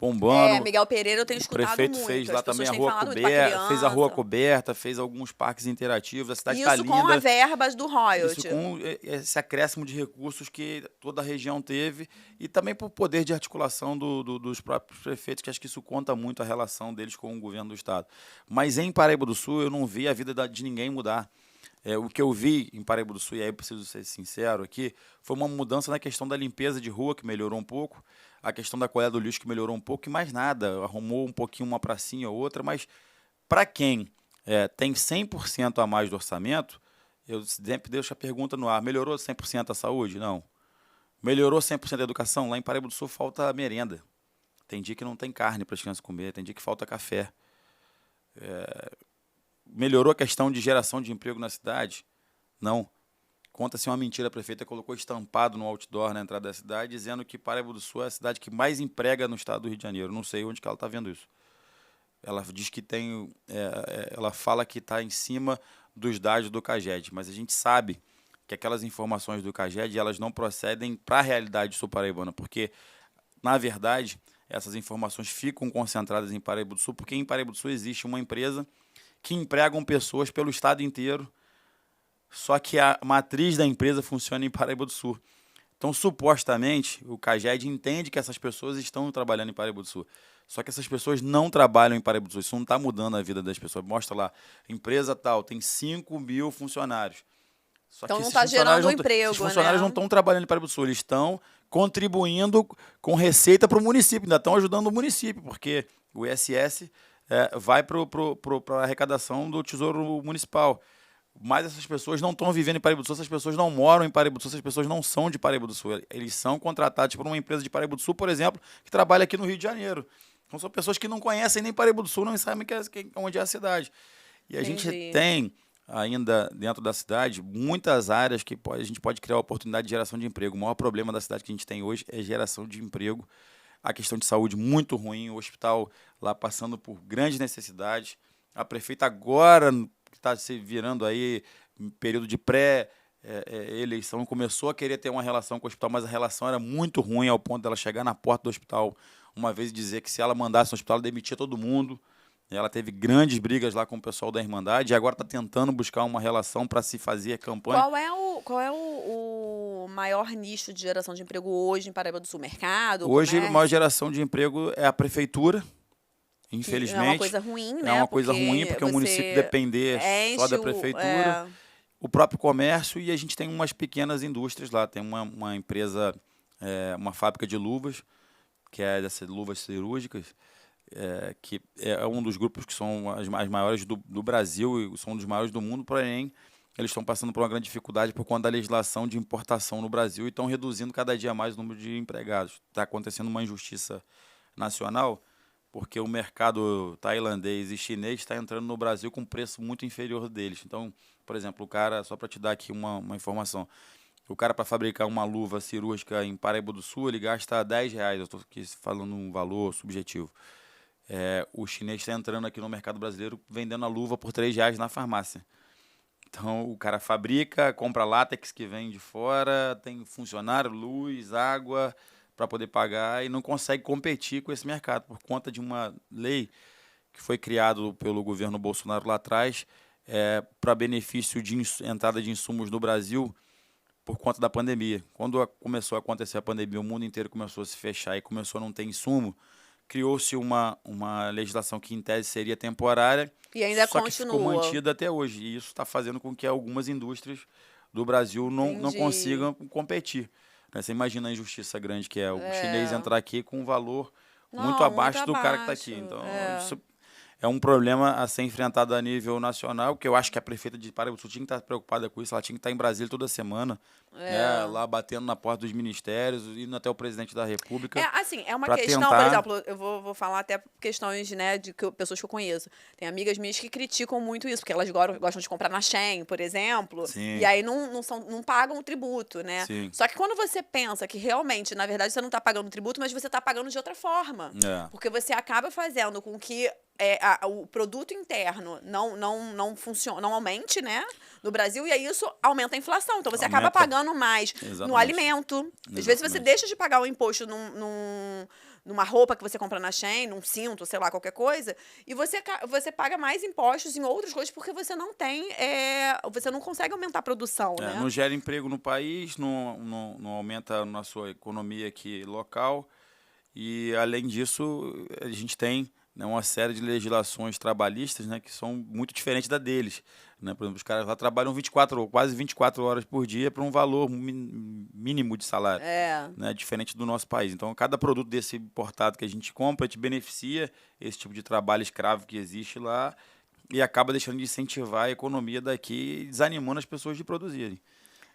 [SPEAKER 2] bombando.
[SPEAKER 1] Miguel Pereira eu tenho
[SPEAKER 2] O
[SPEAKER 1] escutado
[SPEAKER 2] prefeito
[SPEAKER 1] muito.
[SPEAKER 2] fez
[SPEAKER 1] As
[SPEAKER 2] lá também
[SPEAKER 1] pessoas
[SPEAKER 2] a
[SPEAKER 1] têm
[SPEAKER 2] rua
[SPEAKER 1] falado muito pra
[SPEAKER 2] coberta, fez a rua
[SPEAKER 1] criança.
[SPEAKER 2] coberta, fez alguns parques interativos. A cidade está
[SPEAKER 1] Isso com
[SPEAKER 2] linda.
[SPEAKER 1] as verbas do
[SPEAKER 2] Isso
[SPEAKER 1] royalty.
[SPEAKER 2] com esse acréscimo de recursos que toda a região teve e também por poder de articulação dos próprios prefeitos, que acho que isso conta muito a relação deles com o governo do estado. Mas em Paraíba do Sul eu não vi a vida de ninguém mudar. O que eu vi em Paraíba do Sul, e aí eu preciso ser sincero aqui, foi uma mudança na questão da limpeza de rua, que melhorou um pouco, a questão da coleta do lixo, que melhorou um pouco, e mais nada, arrumou um pouquinho uma pracinha ou outra, mas para quem tem 100% a mais do orçamento, eu sempre deixo a pergunta no ar, melhorou 100% a saúde? Não. Melhorou 100% a educação? Lá em Paraíba do Sul falta merenda. Tem dia que não tem carne para as crianças comer, tem dia que falta café. Melhorou a questão de geração de emprego na cidade? Não. Conta-se uma mentira, a prefeita colocou estampado no outdoor na entrada da cidade, dizendo que Paraíba do Sul é a cidade que mais emprega no estado do Rio de Janeiro. Não sei onde que ela está vendo isso. Ela diz que tem... ela fala que está em cima dos dados do CAGED, mas a gente sabe que aquelas informações do CAGED elas não procedem para a realidade sul-paraibana, porque, na verdade, essas informações ficam concentradas em Paraíba do Sul, porque em Paraíba do Sul existe uma empresa que empregam pessoas pelo estado inteiro, só que a matriz da empresa funciona em Paraíba do Sul. Então, supostamente, o CAGED entende que essas pessoas estão trabalhando em Paraíba do Sul. Só que essas pessoas não trabalham em Paraíba do Sul. Isso não está mudando a vida das pessoas. Mostra lá, empresa tal, tem 5.000 funcionários. Só
[SPEAKER 1] Então
[SPEAKER 2] que
[SPEAKER 1] não
[SPEAKER 2] esses
[SPEAKER 1] está gerando
[SPEAKER 2] funcionários
[SPEAKER 1] emprego,
[SPEAKER 2] esses funcionários
[SPEAKER 1] né?
[SPEAKER 2] não estão trabalhando em Paraíba do Sul. Eles estão contribuindo com receita para o município. Ainda estão ajudando o município, porque o ISS vai para a arrecadação do Tesouro Municipal. Mas essas pessoas não estão vivendo em Paraíba do Sul, essas pessoas não moram em Paraíba do Sul, essas pessoas não são de Paraíba do Sul. Eles são contratados por uma empresa de Paraíba do Sul, por exemplo, que trabalha aqui no Rio de Janeiro. Então são pessoas que não conhecem nem Paraíba do Sul, não sabem onde é a cidade. E a gente tem ainda dentro da cidade muitas áreas que a gente pode criar oportunidade de geração de emprego. O maior problema da cidade que a gente tem hoje é geração de emprego. A questão de saúde muito ruim, o hospital lá passando por grandes necessidades. A prefeita agora está se virando aí em período de pré-eleição, começou a querer ter uma relação com o hospital, mas a relação era muito ruim ao ponto dela chegar na porta do hospital uma vez e dizer que se ela mandasse no hospital, ela demitia todo mundo. Ela teve grandes brigas lá com o pessoal da Irmandade e agora está tentando buscar uma relação para se fazer campanha.
[SPEAKER 1] Qual é o maior nicho de geração de emprego hoje em Paraíba do Sul? Mercado?
[SPEAKER 2] Hoje, a
[SPEAKER 1] comércio?
[SPEAKER 2] maior geração de emprego é a prefeitura, infelizmente.
[SPEAKER 1] É uma coisa ruim, né?
[SPEAKER 2] É uma coisa ruim, porque o município depender só da prefeitura, o próprio comércio, e a gente tem umas pequenas indústrias lá. Tem uma empresa, uma fábrica de luvas, que é dessas luvas cirúrgicas, que é um dos grupos que são as maiores do Brasil e são um dos maiores do mundo, porém eles estão passando por uma grande dificuldade por conta da legislação de importação no Brasil e estão reduzindo cada dia mais o número de empregados. Está acontecendo uma injustiça nacional, porque o mercado tailandês e chinês está entrando no Brasil com um preço muito inferior deles. Então, por exemplo, o cara, só para te dar aqui uma informação, o cara para fabricar uma luva cirúrgica em Paraíba do Sul, ele gasta R$10, eu estou aqui falando um valor subjetivo. O chinês está entrando aqui no mercado brasileiro vendendo a luva por R$3 na farmácia. Então, o cara fabrica, compra látex que vem de fora, tem funcionário, luz, água para poder pagar e não consegue competir com esse mercado por conta de uma lei que foi criada pelo governo Bolsonaro lá atrás para benefício de entrada de insumos no Brasil por conta da pandemia. Quando começou a acontecer a pandemia, o mundo inteiro começou a se fechar e começou a não ter insumo, criou-se uma legislação que, em tese, seria temporária,
[SPEAKER 1] e ainda
[SPEAKER 2] só
[SPEAKER 1] continua.
[SPEAKER 2] que ficou mantida até hoje. E isso está fazendo com que algumas indústrias do Brasil não consigam competir. Você imagina a injustiça grande que é o chinês entrar aqui com um valor muito abaixo do cara que está aqui. Então, isso é um problema a ser enfrentado a nível nacional, que eu acho que a prefeita de Paraíba do Sul tinha que estar preocupada com isso, ela tinha que estar em Brasília toda semana, lá batendo na porta dos ministérios, indo até o presidente da República.
[SPEAKER 1] É uma questão, por exemplo, eu vou falar até questões, né, de pessoas que eu conheço. Tem amigas minhas que criticam muito isso, porque elas gostam de comprar na Shein, por exemplo,
[SPEAKER 2] Sim.
[SPEAKER 1] E aí não pagam o tributo, né?
[SPEAKER 2] Sim.
[SPEAKER 1] Só que quando você pensa que realmente, na verdade, você não está pagando o tributo, mas você está pagando de outra forma. Porque você acaba fazendo com que o produto interno não funciona, não aumente, né, no Brasil, e aí isso aumenta a inflação. Então você acaba pagando mais no alimento. Às vezes você deixa de pagar o imposto numa roupa que você compra na Shein, num cinto, sei lá, qualquer coisa, e você paga mais impostos em outras coisas porque você não tem, você não consegue aumentar a produção, né?
[SPEAKER 2] Não gera emprego no país, não aumenta a nossa economia aqui local. E, além disso, a gente tem, né, uma série de legislações trabalhistas, né, que são muito diferentes da deles. Né? Por exemplo, os caras lá trabalham quase 24 horas por dia para um valor mínimo de salário, né, diferente do nosso país. Então, cada produto desse importado que a gente compra, te beneficia esse tipo de trabalho escravo que existe lá e acaba deixando de incentivar a economia daqui e desanimando as pessoas de produzirem.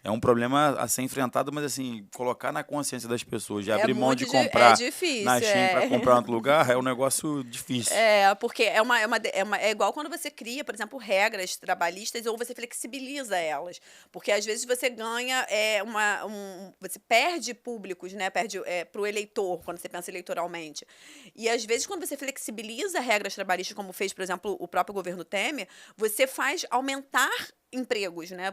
[SPEAKER 2] É um problema a ser enfrentado, mas assim, colocar na consciência das pessoas, de abrir mão de comprar
[SPEAKER 1] difícil,
[SPEAKER 2] na Shein para comprar em outro lugar, é um negócio difícil.
[SPEAKER 1] Porque é igual quando você cria, por exemplo, regras trabalhistas ou você flexibiliza elas. Porque às vezes você ganha, você perde públicos, né? Perde para o eleitor, quando você pensa eleitoralmente. E às vezes, quando você flexibiliza regras trabalhistas, como fez, por exemplo, o próprio governo Temer, você faz aumentar empregos, né?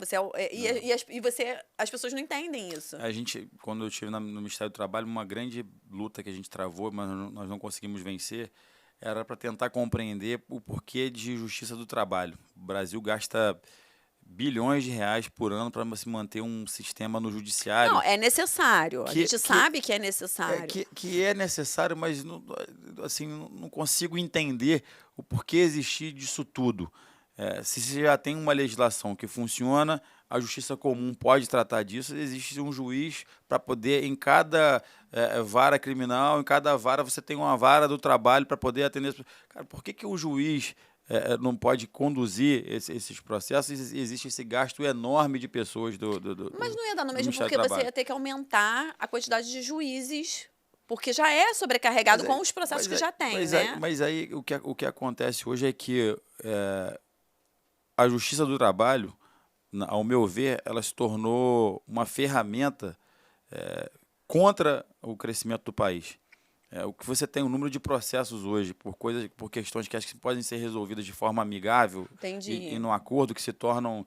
[SPEAKER 1] As pessoas não entendem isso.
[SPEAKER 2] A gente, quando eu estive no Ministério do Trabalho, uma grande luta que a gente travou, mas nós não conseguimos vencer, era para tentar compreender o porquê de justiça do trabalho. O Brasil gasta bilhões de reais por ano para se manter um sistema no judiciário.
[SPEAKER 1] Não, é necessário. A gente sabe que é necessário.
[SPEAKER 2] Que é necessário, mas assim, não consigo entender o porquê existir disso tudo. Se você já tem uma legislação que funciona, a justiça comum pode tratar disso, existe um juiz para poder, em cada vara criminal, em cada vara você tem uma vara do trabalho para poder atender. Cara, por que o juiz não pode conduzir esses processos? Existe esse gasto enorme de pessoas
[SPEAKER 1] Mas não ia dar no mesmo, porque você ia ter que aumentar a quantidade de juízes, porque já é sobrecarregado com os processos que já tem, né?
[SPEAKER 2] Mas aí o que acontece hoje é que a Justiça do Trabalho, ao meu ver, ela se tornou uma ferramenta contra o crescimento do país. O que você tem, o número de processos hoje, por questões que acho que podem ser resolvidas de forma amigável e num acordo, que se tornam...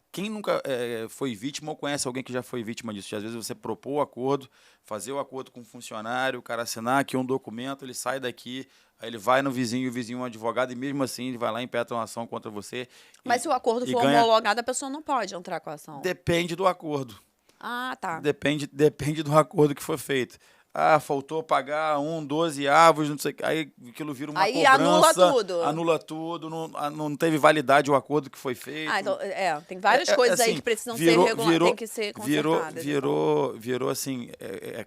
[SPEAKER 2] quem nunca foi vítima ou conhece alguém que já foi vítima disso? Às vezes você propor o acordo, fazer o acordo com o funcionário, o cara assinar aqui um documento, ele sai daqui, aí ele vai no vizinho, o vizinho é um advogado, e mesmo assim ele vai lá e impetra uma ação contra você.
[SPEAKER 1] Mas se o acordo for homologado, a pessoa não pode entrar com a ação?
[SPEAKER 2] Depende do acordo.
[SPEAKER 1] Ah, tá.
[SPEAKER 2] Depende do acordo que for feito. Faltou pagar 12 avos, não sei o que. Aí aquilo vira uma cobrança. Anula tudo. Não teve validade o acordo que foi feito.
[SPEAKER 1] Então, tem várias coisas assim, aí que precisam ser reguladas, tem que ser consertadas.
[SPEAKER 2] Virou assim, é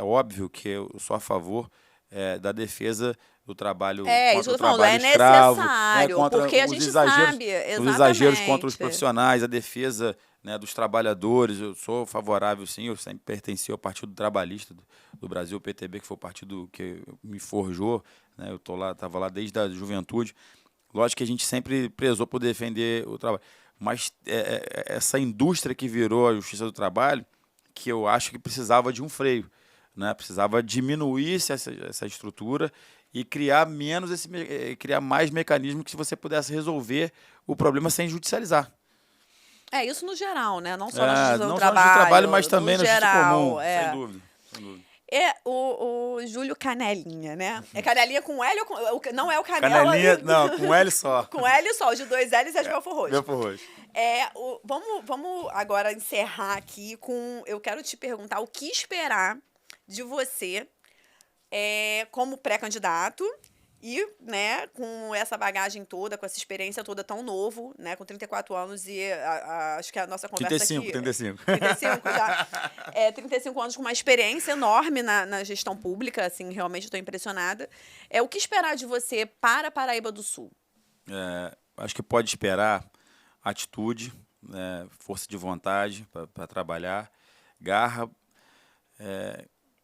[SPEAKER 2] óbvio que eu sou a favor da defesa do trabalho contra o trabalho escravo,
[SPEAKER 1] necessário,
[SPEAKER 2] contra
[SPEAKER 1] porque a gente sabe,
[SPEAKER 2] os exageros contra os profissionais, a defesa, né, dos trabalhadores. Eu sou favorável, sim, eu sempre pertenci ao Partido Trabalhista do Brasil, o PTB, que foi o partido que me forjou, né, estava lá desde a juventude. Lógico que a gente sempre prezou por defender o trabalho, mas essa indústria que virou a Justiça do Trabalho, que eu acho que precisava de um freio, né, precisava diminuir essa estrutura e criar mais mecanismos que você pudesse resolver o problema sem judicializar.
[SPEAKER 1] Isso no geral, né? Não só na justiça do trabalho.
[SPEAKER 2] Não só no trabalho, mas também na justiça comum, sem dúvida.
[SPEAKER 1] O Júlio Canelinha, né? É Canelinha com L ou com... Não é o Canela?
[SPEAKER 2] Canelinha, não, com L só.
[SPEAKER 1] Com L só, de 2 L's é de Belfor Roxo.
[SPEAKER 2] Belfor Roxo.
[SPEAKER 1] Vamos agora encerrar aqui com... Eu quero te perguntar o que esperar de você como pré-candidato e, né, com essa bagagem toda, com essa experiência toda tão novo, né, com 34 anos e acho que a nossa conversa
[SPEAKER 2] 35.
[SPEAKER 1] 35 já. 35 anos com uma experiência enorme na gestão pública, assim, realmente estou impressionada. O que esperar de você para Paraíba do Sul?
[SPEAKER 2] Acho que pode esperar atitude, força de vontade para trabalhar, garra,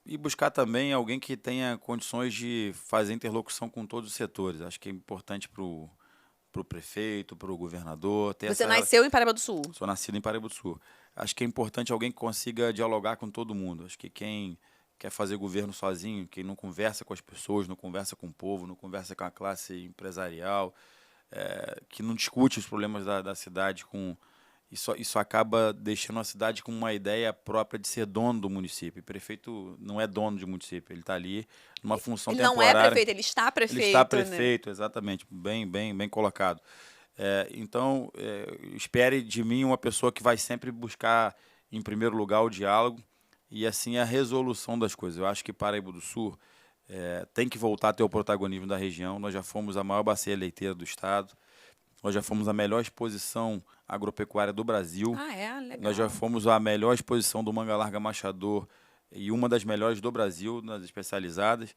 [SPEAKER 2] e buscar também alguém que tenha condições de fazer interlocução com todos os setores. Acho que é importante para o prefeito, para o governador.
[SPEAKER 1] Você nasceu em Paraíba do Sul?
[SPEAKER 2] Sou nascido em Paraíba do Sul. Acho que é importante alguém que consiga dialogar com todo mundo. Acho que quem quer fazer governo sozinho, quem não conversa com as pessoas, não conversa com o povo, não conversa com a classe empresarial, que não discute os problemas da cidade isso acaba deixando a cidade com uma ideia própria de ser dono do município. O prefeito não é dono de município, ele está ali numa função
[SPEAKER 1] Ele não
[SPEAKER 2] temporária.
[SPEAKER 1] é prefeito, ele está
[SPEAKER 2] Ele está
[SPEAKER 1] prefeito, né?
[SPEAKER 2] prefeito, exatamente, bem colocado. Então, espere de mim uma pessoa que vai sempre buscar, em primeiro lugar, o diálogo e, assim, a resolução das coisas. Eu acho que Paraíba do Sul tem que voltar a ter o protagonismo da região. Nós já fomos a maior bacia leiteira do estado, nós já fomos a melhor exposição agropecuária do Brasil,
[SPEAKER 1] Legal.
[SPEAKER 2] nós já fomos a melhor exposição do Manga Larga Machador e uma das melhores do Brasil nas especializadas.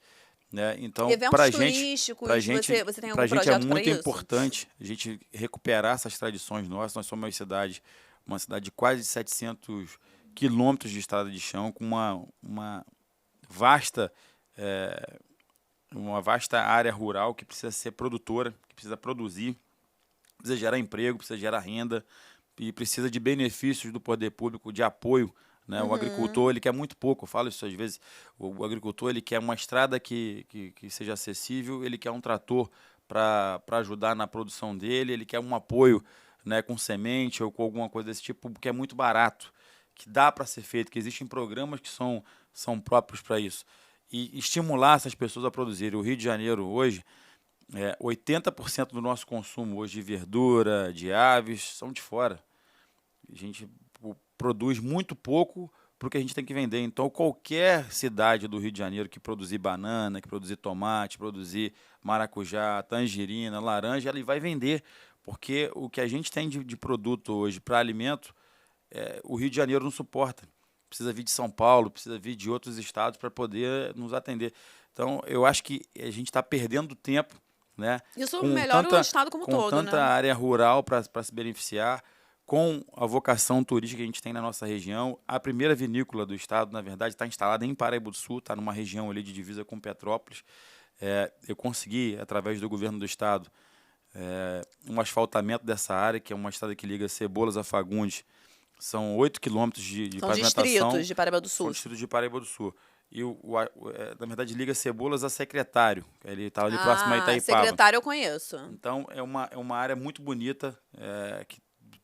[SPEAKER 2] Né? Então,
[SPEAKER 1] Eventos
[SPEAKER 2] para
[SPEAKER 1] turísticos, você tem algum
[SPEAKER 2] a gente é
[SPEAKER 1] projeto para
[SPEAKER 2] muito
[SPEAKER 1] isso?
[SPEAKER 2] importante a gente recuperar essas tradições nossas. Nós somos uma cidade de quase 700 quilômetros de estrada de chão, com uma vasta área rural que precisa ser produtora, que precisa produzir, precisa gerar emprego, precisa gerar renda e precisa de benefícios do poder público, de apoio. Né? O agricultor, ele quer muito pouco, eu falo isso às vezes, o agricultor ele quer uma estrada que seja acessível, ele quer um trator para ajudar na produção dele, ele quer um apoio, né, com semente ou com alguma coisa desse tipo, que é muito barato, que dá para ser feito, que existem programas que são próprios para isso. E estimular essas pessoas a produzirem. O Rio de Janeiro hoje, 80% do nosso consumo hoje de verdura, de aves, são de fora. A gente produz muito pouco para o que a gente tem que vender. Então, qualquer cidade do Rio de Janeiro que produzir banana, que produzir tomate, produzir maracujá, tangerina, laranja, ele vai vender. Porque o que a gente tem de produto hoje para alimento, o Rio de Janeiro não suporta. Precisa vir de São Paulo, precisa vir de outros estados para poder nos atender. Então, eu acho que a gente está perdendo tempo, né?
[SPEAKER 1] Isso melhora o estado como todo,
[SPEAKER 2] com tanta
[SPEAKER 1] né?
[SPEAKER 2] área rural para se beneficiar, com a vocação turística que a gente tem na nossa região. A primeira vinícola do estado, na verdade, está instalada em Paraíba do Sul, está numa região ali de divisa com Petrópolis. Eu consegui, através do governo do estado, um asfaltamento dessa área, que é uma estrada que liga Cebolas a Fagundes. São 8 quilômetros de pavimentação.
[SPEAKER 1] Distritos de Paraíba do Sul.
[SPEAKER 2] São distritos de Paraíba do Sul. E, na verdade, liga Cebolas a Secretário. Ele estava ali próximo a Itaipava.
[SPEAKER 1] Secretário eu conheço.
[SPEAKER 2] Então, é uma área muito bonita,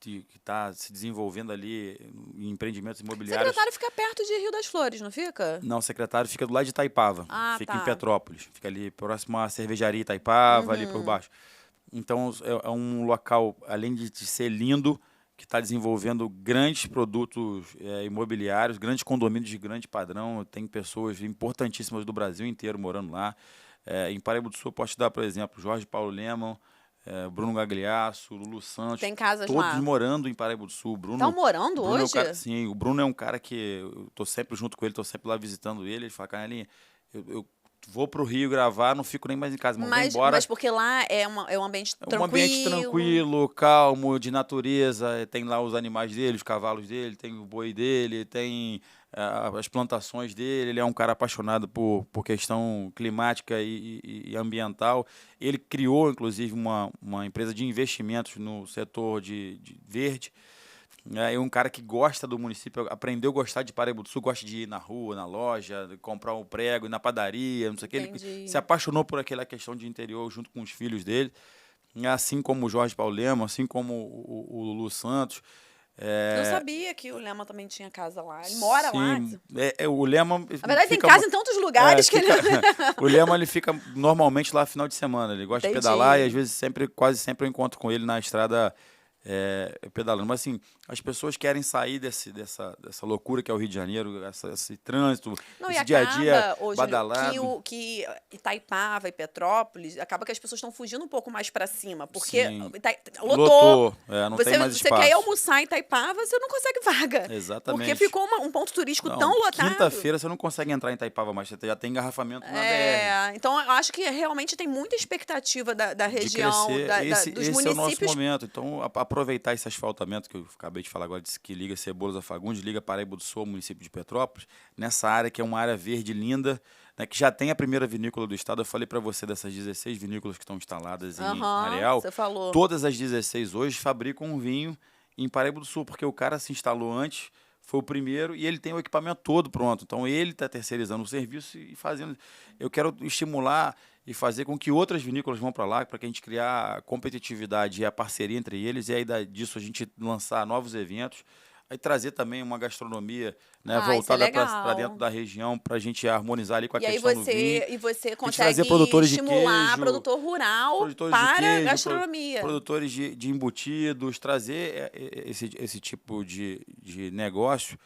[SPEAKER 2] que está se desenvolvendo ali em empreendimentos imobiliários.
[SPEAKER 1] Secretário fica perto de Rio das Flores, não fica?
[SPEAKER 2] Não, Secretário fica do lado de Itaipava. Fica em Petrópolis. Fica ali próximo à cervejaria Itaipava, ali por baixo. Então, é um local, além de ser lindo, que está desenvolvendo grandes produtos imobiliários, grandes condomínios de grande padrão. Tem pessoas importantíssimas do Brasil inteiro morando lá. Em Paraíba do Sul, posso te dar, por exemplo, Jorge Paulo Lemann, Bruno Gagliasso, Lulu Santos.
[SPEAKER 1] Tem casas
[SPEAKER 2] todos
[SPEAKER 1] lá?
[SPEAKER 2] Morando em Paraíba do Sul.
[SPEAKER 1] Estão morando
[SPEAKER 2] Bruno
[SPEAKER 1] hoje?
[SPEAKER 2] Sim, o Bruno é um cara que eu estou sempre junto com ele, estou sempre lá visitando ele. Ele fala, Canelinha, eu vou pro Rio gravar, não fico nem mais em casa, vou embora.
[SPEAKER 1] Mas porque lá é um ambiente tranquilo.
[SPEAKER 2] Um ambiente tranquilo, calmo, de natureza. Tem lá os animais dele, os cavalos dele, tem o boi dele, tem as plantações dele. Ele é um cara apaixonado por questão climática e ambiental. Ele criou, inclusive, uma empresa de investimentos no setor de verde. É um cara que gosta do município, aprendeu a gostar de Paraíba do Sul, gosta de ir na rua, na loja, comprar um prego, ir na padaria, não sei o que. Ele se apaixonou por aquela questão de interior junto com os filhos dele, assim como o Jorge Paulo Lemann, assim como o Lulu Santos.
[SPEAKER 1] Não sabia que o Lemann também tinha casa lá. Ele mora lá.
[SPEAKER 2] O Lemann...
[SPEAKER 1] Na verdade, tem casa em tantos lugares que ele...
[SPEAKER 2] O Lemann, ele fica normalmente lá final de semana. Ele gosta de pedalar e, às vezes, quase sempre eu encontro com ele na estrada... pedalando. Mas assim, as pessoas querem sair dessa loucura que é o Rio de Janeiro, esse trânsito, esse dia a dia badalado.
[SPEAKER 1] Que Itaipava e Petrópolis, acaba que as pessoas estão fugindo um pouco mais para cima, porque lotou.
[SPEAKER 2] Não tem mais espaço.
[SPEAKER 1] Você quer ir almoçar em Itaipava, você não consegue vaga.
[SPEAKER 2] Exatamente.
[SPEAKER 1] Porque ficou um ponto turístico tão lotado.
[SPEAKER 2] Quinta-feira você não consegue entrar em Itaipava, mas você já tem engarrafamento na BR.
[SPEAKER 1] Então eu acho que realmente tem muita expectativa da região, dos municípios.
[SPEAKER 2] Esse é o nosso momento. Então, aproveitar esse asfaltamento que eu acabei de falar agora, que liga Cebolas a Fagundes, liga Paraíba do Sul ao município de Petrópolis, nessa área que é uma área verde linda, né, que já tem a primeira vinícola do estado. Eu falei para você dessas 16 vinícolas que estão instaladas em Areal.
[SPEAKER 1] Você falou.
[SPEAKER 2] Todas as 16 hoje fabricam um vinho em Paraíba do Sul, porque o cara se instalou antes, foi o primeiro, e ele tem o equipamento todo pronto. Então, ele está terceirizando o serviço e fazendo... Eu quero estimular e fazer com que outras vinícolas vão para lá, para que a gente criar a competitividade e a parceria entre eles, e aí disso a gente lançar novos eventos, aí trazer também uma gastronomia, né,
[SPEAKER 1] Isso é
[SPEAKER 2] voltada para dentro
[SPEAKER 1] legal.
[SPEAKER 2] da região, para a gente harmonizar ali com a
[SPEAKER 1] E aí
[SPEAKER 2] questão do vinho.
[SPEAKER 1] você
[SPEAKER 2] A gente trazer
[SPEAKER 1] consegue
[SPEAKER 2] produtores de
[SPEAKER 1] estimular
[SPEAKER 2] queijo,
[SPEAKER 1] produtor rural
[SPEAKER 2] produtores de
[SPEAKER 1] para a
[SPEAKER 2] queijo,
[SPEAKER 1] gastronomia.
[SPEAKER 2] produtores de embutidos, trazer esse tipo de negócio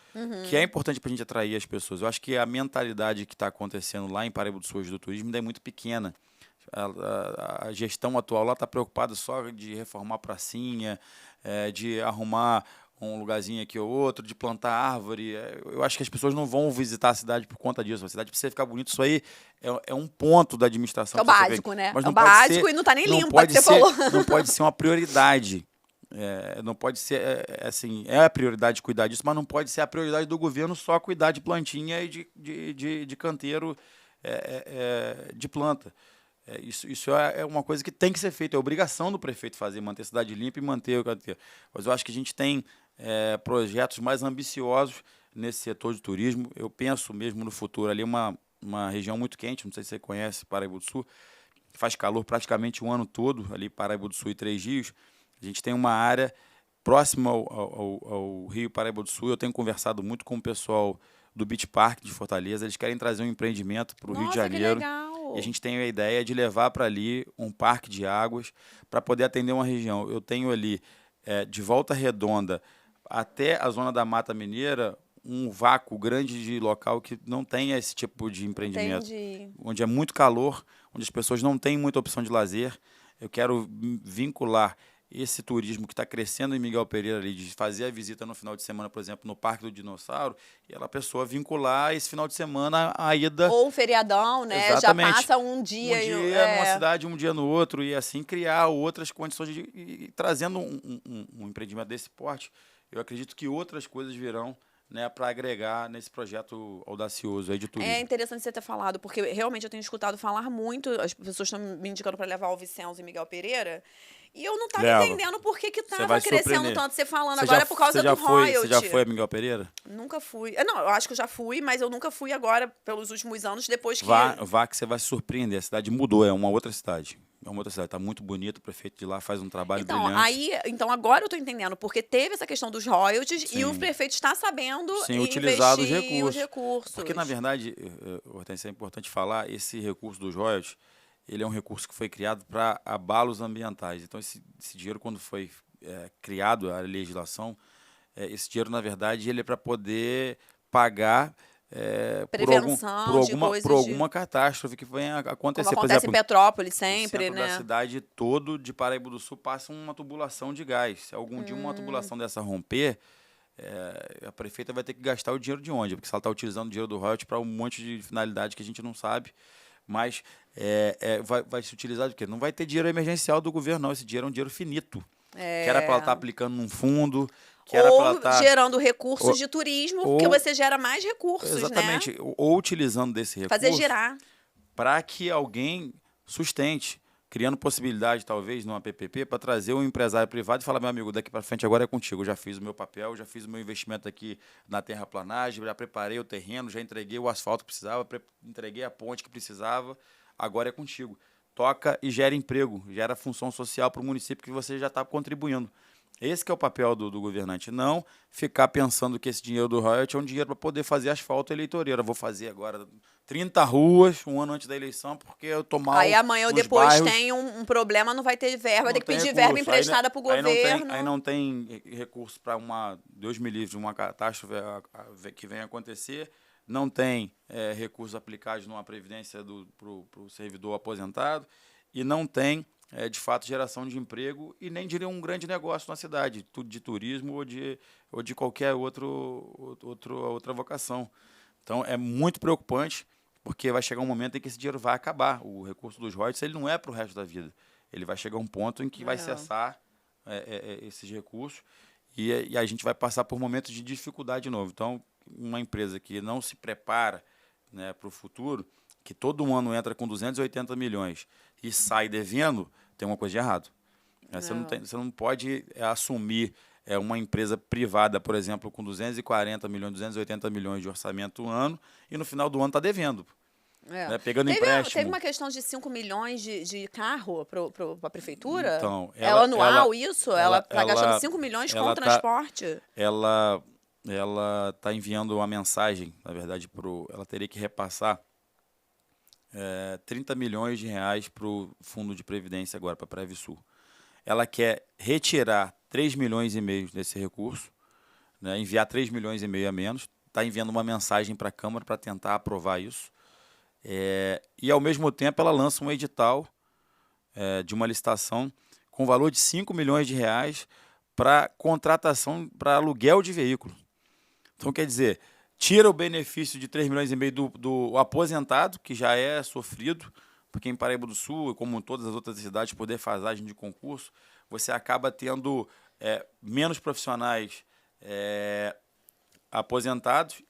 [SPEAKER 2] que é importante para a gente atrair as pessoas. Eu acho que a mentalidade que está acontecendo lá em Paraíba do Sul hoje do turismo ainda é muito pequena. A gestão atual lá está preocupada só de reformar a pracinha, de arrumar um lugarzinho aqui ou outro, de plantar árvore. Eu acho que as pessoas não vão visitar a cidade por conta disso. A cidade precisa ficar bonita. Isso aí é um ponto da administração.
[SPEAKER 1] É o
[SPEAKER 2] Que precisa ser
[SPEAKER 1] básico,
[SPEAKER 2] feito.
[SPEAKER 1] né?
[SPEAKER 2] Mas
[SPEAKER 1] É o
[SPEAKER 2] não pode
[SPEAKER 1] básico
[SPEAKER 2] ser,
[SPEAKER 1] e não tá nem
[SPEAKER 2] não
[SPEAKER 1] limpa,
[SPEAKER 2] pode
[SPEAKER 1] que você
[SPEAKER 2] ser,
[SPEAKER 1] falou.
[SPEAKER 2] não pode ser uma prioridade. Não pode ser, assim, é a prioridade cuidar disso, mas não pode ser a prioridade do governo só cuidar de plantinha e de canteiro de planta. Isso é uma coisa que tem que ser feita, é obrigação do prefeito fazer, manter a cidade limpa e manter o canteiro. Mas eu acho que a gente tem projetos mais ambiciosos nesse setor de turismo. Eu penso mesmo no futuro ali, uma região muito quente, não sei se você conhece, Paraíba do Sul, faz calor praticamente o ano todo, ali Paraíba do Sul e Três Rios. A gente tem uma área próxima ao Rio Paraíba do Sul. Eu tenho conversado muito com o pessoal do Beach Park de Fortaleza. Eles querem trazer um empreendimento para o Rio de
[SPEAKER 1] Nossa, que
[SPEAKER 2] Janeiro.
[SPEAKER 1] legal.
[SPEAKER 2] E a gente tem a ideia de levar para ali um parque de águas para poder atender uma região. Eu tenho ali, de Volta Redonda até a zona da Mata Mineira, um vácuo grande de local que não tem esse tipo de empreendimento.
[SPEAKER 1] Entendi.
[SPEAKER 2] Onde é muito calor, onde as pessoas não têm muita opção de lazer. Eu quero vincular esse turismo que está crescendo em Miguel Pereira ali, de fazer a visita no final de semana, por exemplo, no Parque do Dinossauro, e a pessoa vincular esse final de semana a ida.
[SPEAKER 1] Ou feriadão, né?
[SPEAKER 2] Exatamente.
[SPEAKER 1] Já passa um dia.
[SPEAKER 2] Um dia numa cidade, um dia no outro, e assim criar outras condições e trazendo um empreendimento desse porte, eu acredito que outras coisas virão, né, para agregar nesse projeto audacioso aí de turismo.
[SPEAKER 1] É interessante você ter falado, porque realmente eu tenho escutado falar muito, as pessoas estão me indicando para levar o Vicenzo e Miguel Pereira, e eu não estava entendendo por que estava crescendo tanto. Você falando agora é por causa do royalty.
[SPEAKER 2] Você já foi a Miguel Pereira?
[SPEAKER 1] Nunca fui. Não, eu acho que eu já fui, mas eu nunca fui agora, pelos últimos anos, depois que...
[SPEAKER 2] Vá que você vai se surpreender. A cidade mudou, é uma outra cidade. É uma outra cidade, está muito bonito, o prefeito de lá faz um trabalho brilhante.
[SPEAKER 1] Então agora eu estou entendendo, porque teve essa questão dos royalties. Sim. E o prefeito está sabendo
[SPEAKER 2] utilizar os
[SPEAKER 1] recursos.
[SPEAKER 2] Porque, na verdade, Hortência, é importante falar, esse recurso dos royalties, ele é um recurso que foi criado para abalos ambientais. Então, esse dinheiro, quando foi criado a legislação, esse dinheiro, na verdade, ele é para poder pagar por alguma catástrofe que venha acontecer.
[SPEAKER 1] Como acontece em Petrópolis sempre,
[SPEAKER 2] o centro
[SPEAKER 1] né?
[SPEAKER 2] da cidade todo de Paraíba do Sul passa uma tubulação de gás. Se algum dia uma tubulação dessa romper, a prefeita vai ter que gastar o dinheiro de onde? Porque se ela está utilizando o dinheiro do royalties para um monte de finalidade que a gente não sabe, mas vai se utilizar de quê? Não vai ter dinheiro emergencial do governo, não. Esse dinheiro é um dinheiro finito. Que era para ela estar aplicando num fundo, que era para ela estar
[SPEAKER 1] gerando recursos de turismo, porque você gera mais recursos,
[SPEAKER 2] exatamente,
[SPEAKER 1] né?
[SPEAKER 2] Ou utilizando desse recurso
[SPEAKER 1] fazer girar
[SPEAKER 2] para que alguém sustente, criando possibilidade, talvez, numa PPP, para trazer um empresário privado e falar, meu amigo, daqui para frente agora é contigo. Eu já fiz o meu papel, já fiz o meu investimento aqui na terraplanagem, já preparei o terreno, já entreguei o asfalto que precisava, entreguei a ponte que precisava, agora é contigo. Toca e gera emprego, gera função social para o município que você já está contribuindo. Esse que é o papel do governante, não ficar pensando que esse dinheiro do royalties é um dinheiro para poder fazer asfalto eleitoreiro. Eu vou fazer agora 30 ruas um ano antes da eleição, porque eu tô mal.
[SPEAKER 1] Aí amanhã ou depois
[SPEAKER 2] bairros,
[SPEAKER 1] tem um problema, não vai ter verba, vai ter que pedir verba emprestada para o governo.
[SPEAKER 2] Aí não tem recurso para Deus me livre, uma catástrofe que venha acontecer. Não tem recursos aplicados numa previdência para o servidor aposentado e não tem, de fato, geração de emprego e nem de um grande negócio na cidade, de turismo ou de qualquer outra vocação. Então, é muito preocupante, porque vai chegar um momento em que esse dinheiro vai acabar. O recurso dos royalties ele não é para o resto da vida. Ele vai chegar a um ponto em que vai cessar esses recursos e a gente vai passar por momentos de dificuldade de novo. Então, uma empresa que não se prepara, né, para o futuro, que todo ano entra com 280 milhões e sai devendo, tem uma coisa de errado. Você não pode assumir uma empresa privada, por exemplo, com 240 milhões, 280 milhões de orçamento ano e no final do ano está devendo.
[SPEAKER 1] É.
[SPEAKER 2] né, pegando
[SPEAKER 1] Teve
[SPEAKER 2] empréstimo.
[SPEAKER 1] uma questão de 5 milhões de carro para a prefeitura?
[SPEAKER 2] Então,
[SPEAKER 1] É anual isso? Ela tá gastando
[SPEAKER 2] ela
[SPEAKER 1] 5 milhões com
[SPEAKER 2] ela tá
[SPEAKER 1] transporte?
[SPEAKER 2] ela tá enviando uma mensagem, na verdade, ela teria que repassar 30 milhões de reais para o Fundo de Previdência agora, para a Previsul. Ela quer retirar 3 milhões e meio desse recurso, né, enviar 3 milhões e meio a menos, está enviando uma mensagem para a Câmara para tentar aprovar isso. E, ao mesmo tempo, ela lança um edital de uma licitação com valor de 5 milhões de reais para contratação, para aluguel de veículo. Então, quer dizer, tira o benefício de 3 milhões e meio do aposentado, que já é sofrido, porque em Paraíba do Sul, como em todas as outras cidades, por defasagem de concurso, você acaba tendo menos profissionais aposentados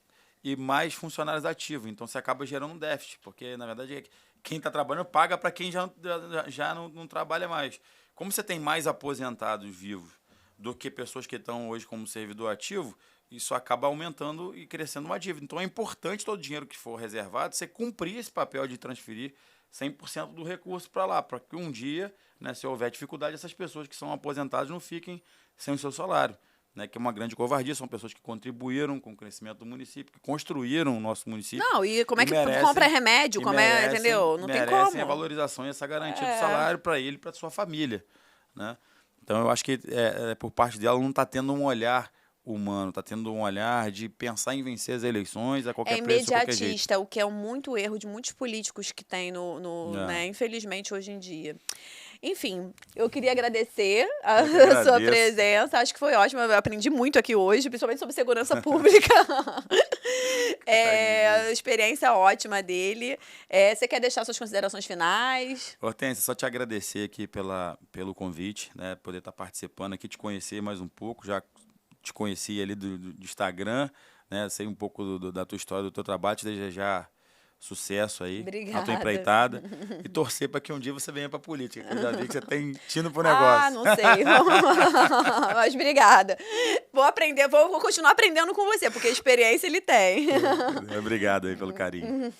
[SPEAKER 2] e mais funcionários ativos. Então, você acaba gerando um déficit, porque, na verdade, quem está trabalhando paga para quem já não trabalha mais. Como você tem mais aposentados vivos do que pessoas que estão hoje como servidor ativo, isso acaba aumentando e crescendo uma dívida. Então, é importante todo o dinheiro que for reservado, você cumprir esse papel de transferir 100% do recurso para lá, para que um dia, né, se houver dificuldade, essas pessoas que são aposentadas não fiquem sem o seu salário, né, que é uma grande covardia. São pessoas que contribuíram com o crescimento do município, que construíram o nosso município.
[SPEAKER 1] Não, e como é que compra remédio? Entendeu? Não tem como.
[SPEAKER 2] Merecem a valorização e essa garantia do salário para ele e para sua família, né? Então, eu acho que por parte dela não está tendo um olhar humano, está tendo um olhar de pensar em vencer as eleições a qualquer preço, a qualquer jeito.
[SPEAKER 1] Imediatista, o que é muito erro de muitos políticos que tem né, infelizmente, hoje em dia. Enfim, eu queria agradecer a sua presença. Acho que foi ótimo. Eu aprendi muito aqui hoje, principalmente sobre segurança pública. Experiência ótima dele. Você quer deixar suas considerações finais?
[SPEAKER 2] Hortência, só te agradecer aqui pelo convite, né? Poder estar participando aqui, te conhecer mais um pouco. Já te conheci ali do Instagram, né? Sei um pouco da tua história, do teu trabalho. Te desejar sucesso aí.
[SPEAKER 1] Obrigada.
[SPEAKER 2] Na tua empreitada. E torcer para que um dia você venha para a política. Eu já vi que você tem tino pro negócio.
[SPEAKER 1] Não sei. Mas obrigada. Vou aprender, vou continuar aprendendo com você, porque experiência ele tem.
[SPEAKER 2] Obrigado aí pelo carinho.